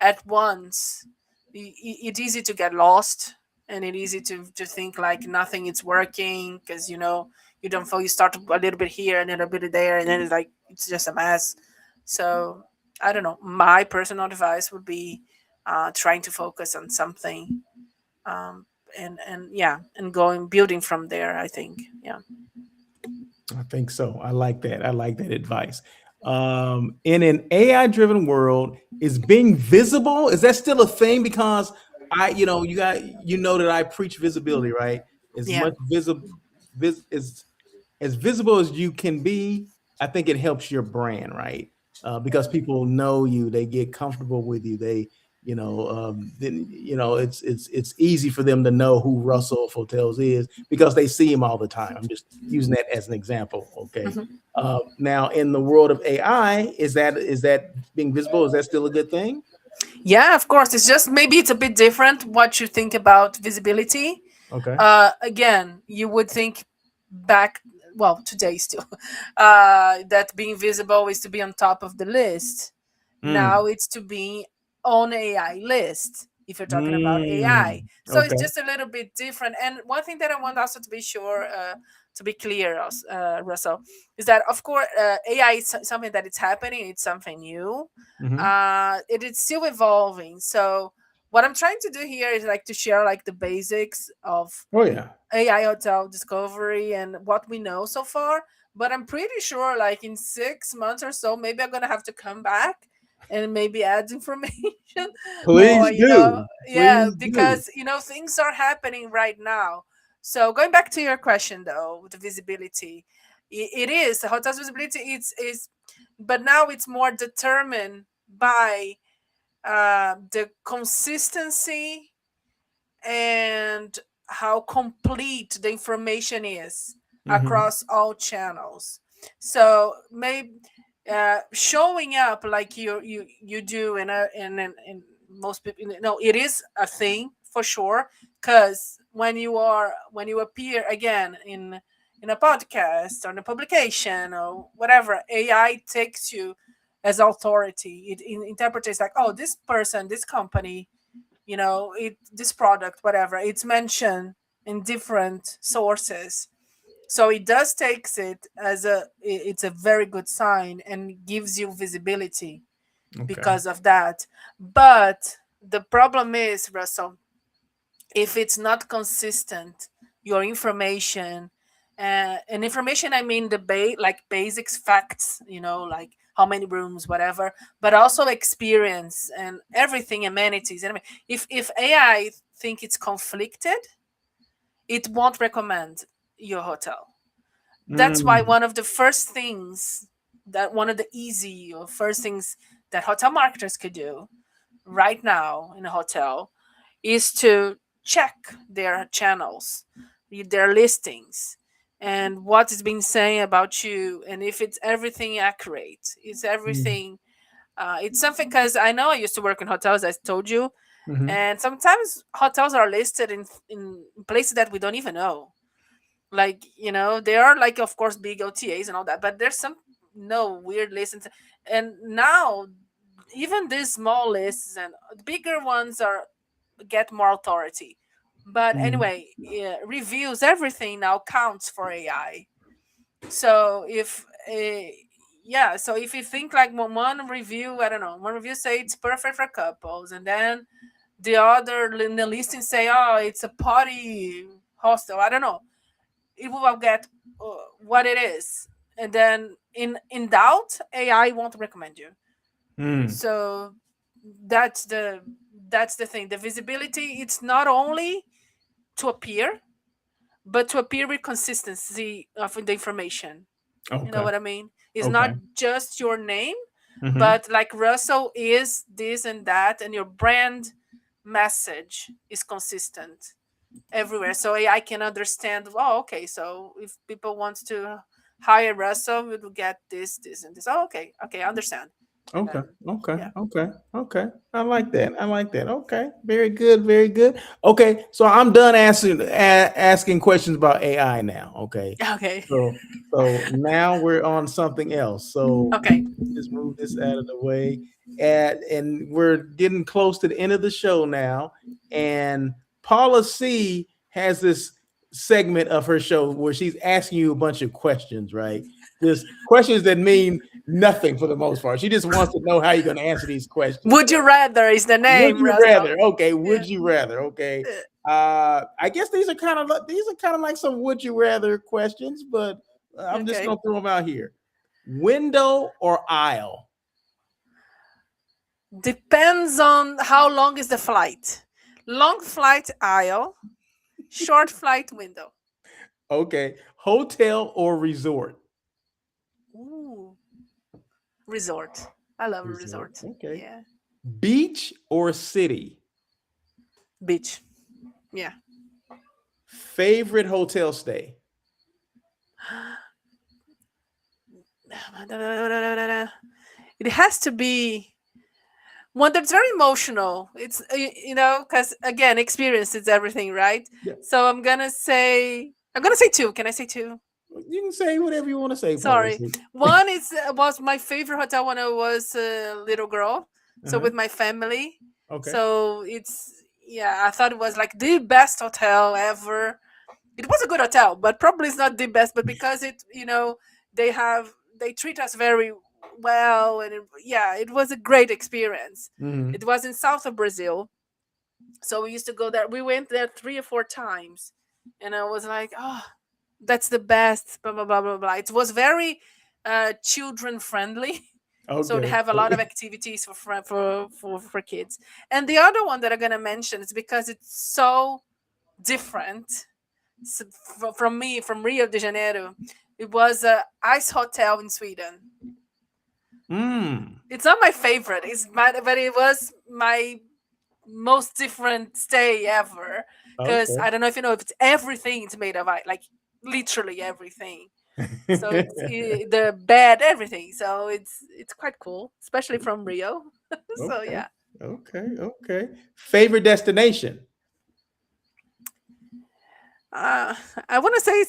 at once, it's easy to get lost, and it's easy to think like nothing is working, because you don't feel, you start a little bit here and then a bit there, and then it's like it's just a mess. So I don't know. My personal advice would be trying to focus on something, um, and yeah, and going building from there. I think, yeah. I think so. I like that. I like that advice. In an AI driven world, is being visible, is that still a thing? Because you know that I preach visibility, right? As Yeah. much visible as visible as you can be, I think it helps your brand, right? Because people know you, they get comfortable with you. Then it's easy for them to know who Russell Hotels is because they see him all the time. I'm just using that as an example. Okay. Mhm. Now, in the world of AI, is that being visible? Is that still a good thing? Yeah, of course. It's just maybe it's a bit different what you think about visibility. Okay. Again, you would think back, well, today still, that being visible is to be on top of the list. Now Mm. it's to be on AI list if you're talking about AI. Mm. So it's Okay. just a little bit different. And one thing that I want also to be sure, to be clear, Russell, is that of course AI is something that it's happening. It's something new. Hmm. It is still evolving. So what I'm trying to do here is like to share like the basics of Oh yeah. AI hotel discovery and what we know so far. But I'm pretty sure, like in 6 months or so, maybe I'm gonna have to come back and maybe add information more. Please do. Yeah, Please do. because things are happening right now. So going back to your question though, with the visibility, it is the hotel's visibility. Is but now it's more determined by the consistency and how complete the information is Hmm. across all channels. So maybe showing up like you do in most people, it is a thing for sure, because when you appear again in a podcast or in a publication or whatever, AI takes you as authority. It interprets like, oh, this person, this company, this product, whatever, it's mentioned in different sources. So it does takes it as it's a very good sign and gives you visibility Okay. because of that. But the problem is, Russell, if it's not consistent, your information, and information, I mean the like basics, facts, like how many rooms, whatever, but also experience and everything, amenities, and if AI think it's conflicted, it won't recommend your hotel. That's why Mm. one of the easy or first things that hotel marketers could do right now in a hotel is to check their channels, their listings, and what is being saying about you, and if it's everything accurate, is Mm. everything. It's something, because I know I used to work in hotels, as I told you, Mhm. and sometimes hotels are listed in places that we don't even know. Like, there are, like, of course, big OTAs and all that, but there's some no weird listings. And now even these small lists and bigger ones are get more authority. But Mm. anyway, yeah, reviews, everything now counts for AI. So if yeah, so if you think like one review, I don't know, one review say it's perfect for couples, and then the other in the listing say, oh, it's a party hostel. I don't know. It will get what it is, and then in doubt, AI won't recommend you. Mm, So that's the that's the thing. The visibility, it's not only to appear, but to appear with consistency of the information. You know okay. what I mean? It's not Okay. just your name, Hmm. but like Russell is this and that, and your brand message is consistent everywhere. So AI can understand, oh, okay, so if people want to hire Russell, we will get this, this, and this. Oh, okay, okay, I understand. And Okay. then, Okay. yeah. Okay. Okay. I like that. I like that. Okay. Very good. Very good. Okay. So I'm done asking questions about AI now. Okay. Okay. So now we're on something else. So Okay. just move this out of the way. And we're getting close to the end of the show now. And Paula C has this segment of her show where she's asking you a bunch of questions, right? Just questions that mean nothing for the most part. She just wants to know how you're going to answer these questions. Would you rather is the Would name, you Russell. rather? Okay, Yeah. would you rather? Okay. Uh, I guess these are kind of like some would you rather questions, but I'm just Okay. gonna throw them out here. Window or aisle? Depends on how long is the flight. Long flight aisle, short flight window. Okay. Hotel or resort? Ooh, resort. I love a Resort. resort. Okay. Yeah. Beach or city? Beach. Yeah. Favorite hotel stay? It has to be one that's very emotional. It's because again, experience is everything, right? Yeah. So I'm gonna say two. Can I say two? You can say whatever you want to say, Sorry. policy. One is was my favorite hotel when I was a little girl. So Uh-huh. with my family. Okay. So it's yeah, I thought it was like the best hotel ever. It was a good hotel, but probably it's not the best. But because they have they treat us very well, and yeah, it was a great experience. Hmm. It was in south of Brazil, so we used to go there. We went there 3 or 4 times, and I was like, oh, that's the best. Blah blah blah blah blah. It was very children friendly. So they Okay. have a lot of activities for kids. And the other one that I'm gonna mention is because it's so different from me, from Rio de Janeiro. It was a ice hotel in Sweden. Mm. It's not my favorite. But it was my most different stay ever. Because Okay. I don't know if you know, if it's everything is made of ice, like literally everything. So it's the bed, everything. So it's quite cool, especially from Rio. So Okay. yeah. Okay. Okay. Favorite destination? Uh, I want to say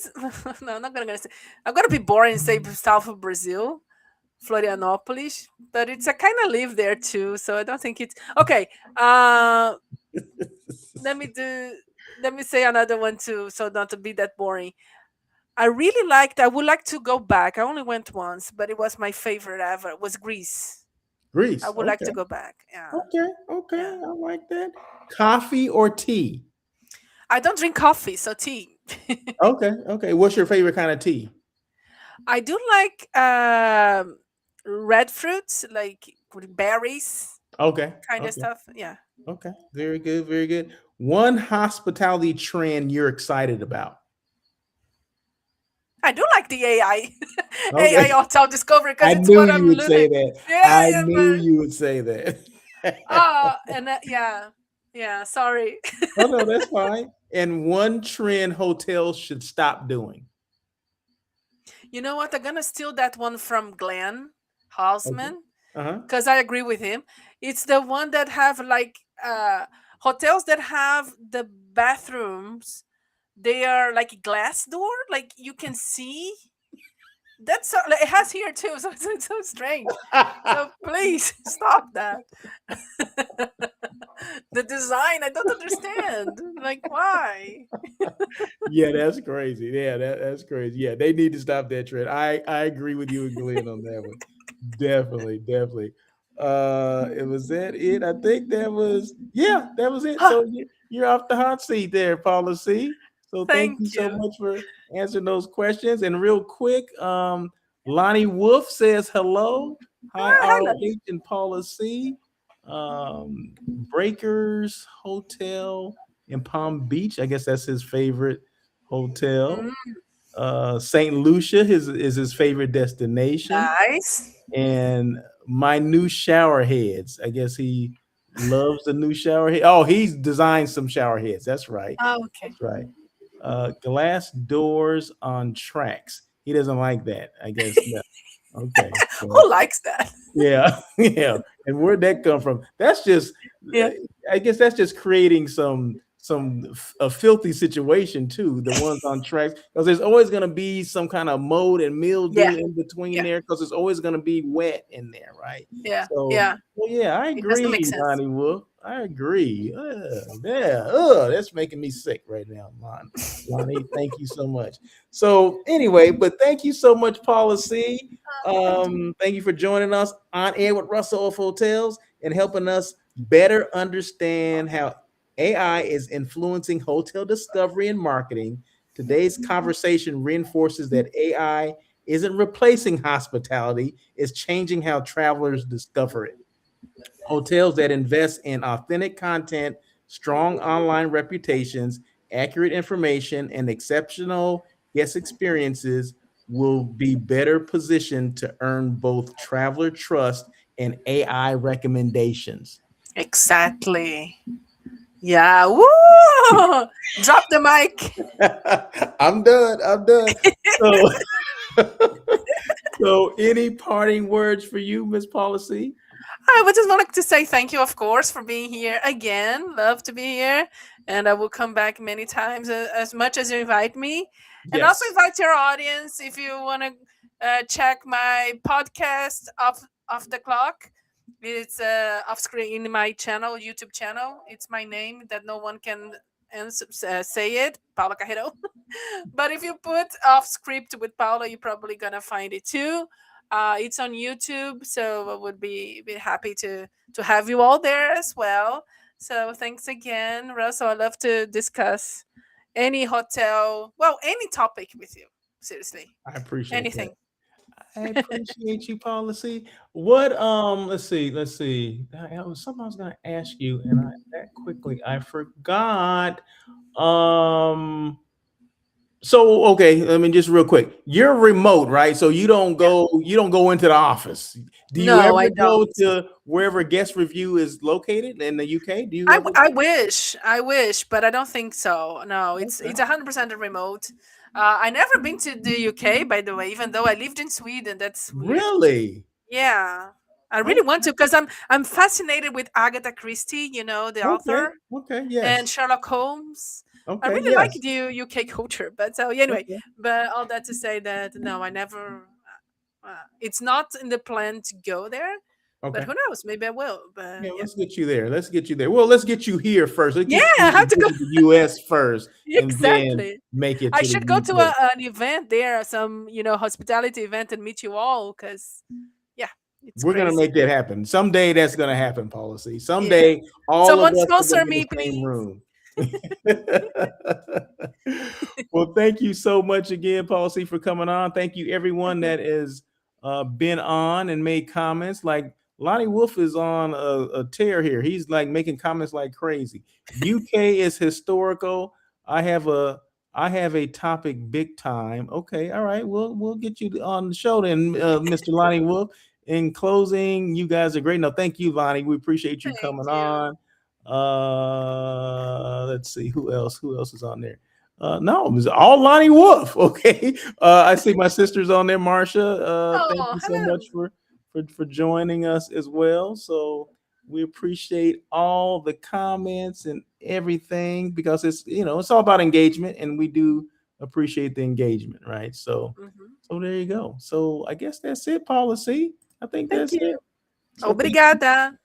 no, I'm not gonna say. I'm gonna be boring and say south of Brazil, Florianopolis, but it's I kind of live there too, so I don't think it's okay. Let me do. Let me say another one too, so not to be that boring. I really liked. I would like to go back. I only went once, but it was my favorite ever. It was Greece. I Greece. would like Okay. to go back. Yeah, Okay. yeah. Okay. I like that. Coffee or tea? I don't drink coffee, so tea. Okay. Okay. What's your favorite kind of tea? I do like red fruits, like with berries Okay. kind of Okay. stuff. Yeah. Okay. Very good. Very good. One hospitality trend you're excited about? I do like the AI AI Okay. auto discovery because I it's knew what you I'm would say learning. that. Yeah, I yeah, knew but you would say that. and yeah, yeah. Sorry. Oh no, that's fine. And one trend hotels should stop doing. You know what? I'm gonna steal that one from Glenn Okay. Hausman Uh-huh. because I agree with him. It's the one that have like hotels that have the bathrooms. They are like glass door, like you can see. That's so, like, it has here too, so it's so strange. So please stop that. The design, I don't understand. Like, why? Yeah, that's crazy. Yeah, that's crazy. Yeah, they need to stop that trend. I agree with you and Glenn on that one. Definitely, definitely. It was that it. I think that was it. So you're off the hot seat there, Paula C. So thank you Thank so you. much for answering those questions. And real quick, Lonnie Wolf says hello. Hi, Hello. RH and Paula C. Breakers Hotel in Palm Beach. I guess that's his favorite hotel. Mm, St. Lucia is his favorite destination. nice. And my new shower heads. I guess he loves the new shower head. Oh, he's designed some shower heads. That's right. Oh, okay. That's right. Glass doors on tracks. He doesn't like that. I guess. No. Okay. So Who likes that? yeah, yeah. And where'd that come from? That's just, Yeah. I guess that's just creating a filthy situation too. The ones on tracks, because there's always going to be some kind of mold and mildew Yeah. in between Yeah. there, because it's always going to be wet in there, right? Yeah. So, Yeah. well, yeah, I It doesn't make agree, sense. Lonnie Wolf. I agree. Yeah, that's making me sick right now, Lonnie. Thank you so much. So, anyway, but thank you so much, Paula C. Thank you for joining us on air with Russell of Hotels and helping us better understand how AI is influencing hotel discovery and marketing. Today's conversation reinforces that AI isn't replacing hospitality, it's changing how travelers discover it. Hotels that invest in authentic content, strong online reputations, accurate information, and exceptional guest experiences will be better positioned to earn both traveler trust and AI recommendations. Exactly. Yeah. Woo! Drop the mic. I'm done. I'm done. So, so any parting words for you, Miss Policy? I would just wanted to say thank you, of course, for being here again. Love to be here. And I will come back many times, as much as you invite me. And also Yes, invite your audience if you want to check my podcast off the clock. It's off screen in my channel, YouTube channel. It's my name that no one can say it, Paula Carreirão. But if you put off script with Paula, you're probably gonna find it too. It's on YouTube, so I would be happy to have you all there as well. So thanks again, Russell. I love to discuss any hotel, well, any topic with you. Seriously, I appreciate that. anything. I appreciate you, policy. What let's see. Was something I was gonna ask you, and that quickly I forgot. Um so okay, I mean just real quick. You're remote, right? So Yeah. you don't go into the office. Do you No, ever I go don't. to wherever guest review is located in the UK? Do you ever I go? wish, but I don't think so. No, Okay. it's 100% remote. I never been to the UK, by the way, even though I lived in Sweden. That's weird. Really? Yeah, I really want Okay. to because I'm fascinated with Agatha Christie, the Okay. author, Okay. and Yes. Sherlock Holmes. I Okay. really like Yes. the UK culture, but so yeah, anyway. Okay. But all that to say that no, I never. It's not in the plan to go there, but Okay. who knows? Maybe I will. Yeah, But yeah, let's get you there. Let's get you there. Well, let's get you here first. Let's yeah, get I you to have to go. visit the US first and then Exactly. make it I to the should go to UK. an event there, some hospitality event, and meet you all. Because yeah, it's We're gonna crazy. make that happen. Someday that's gonna happen, policy. Yeah. Someday all of Someone us are gonna sponsor be in me, the same please. room. Well, thank you so much again, policy, for coming on. Thank you, everyone that has been on and made comments. Like Lonnie Wolf is on a tear here. He's like making comments like crazy. UK is historical. I have a I have a topic big time. Okay, all right. We'll get you on the show then, Mr. Lonnie Wolf. In closing, you guys are great. No, thank you, Lonnie. We appreciate you Thank coming you. on. Let's see who else. Who else is on there? No, it was all Lonnie Wolf. Okay. I see my sister's on there, Marsha. Thank Oh, you so much hello. for joining us as well. So we appreciate all the comments and everything because it's it's all about engagement, and we do appreciate the engagement, right? So so there you go. So I guess that's it, Paula. See, I think Thank that's it. you. So Obrigada.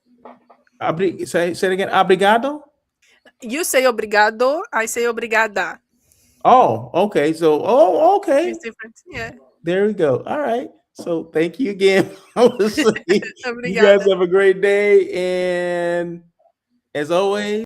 say it again. Obrigado. You say obrigado, I say obrigada. Oh, okay. So okay. It's different. Yeah. There we go. All right. So thank you again. You guys Obrigada. have a great day. And as always,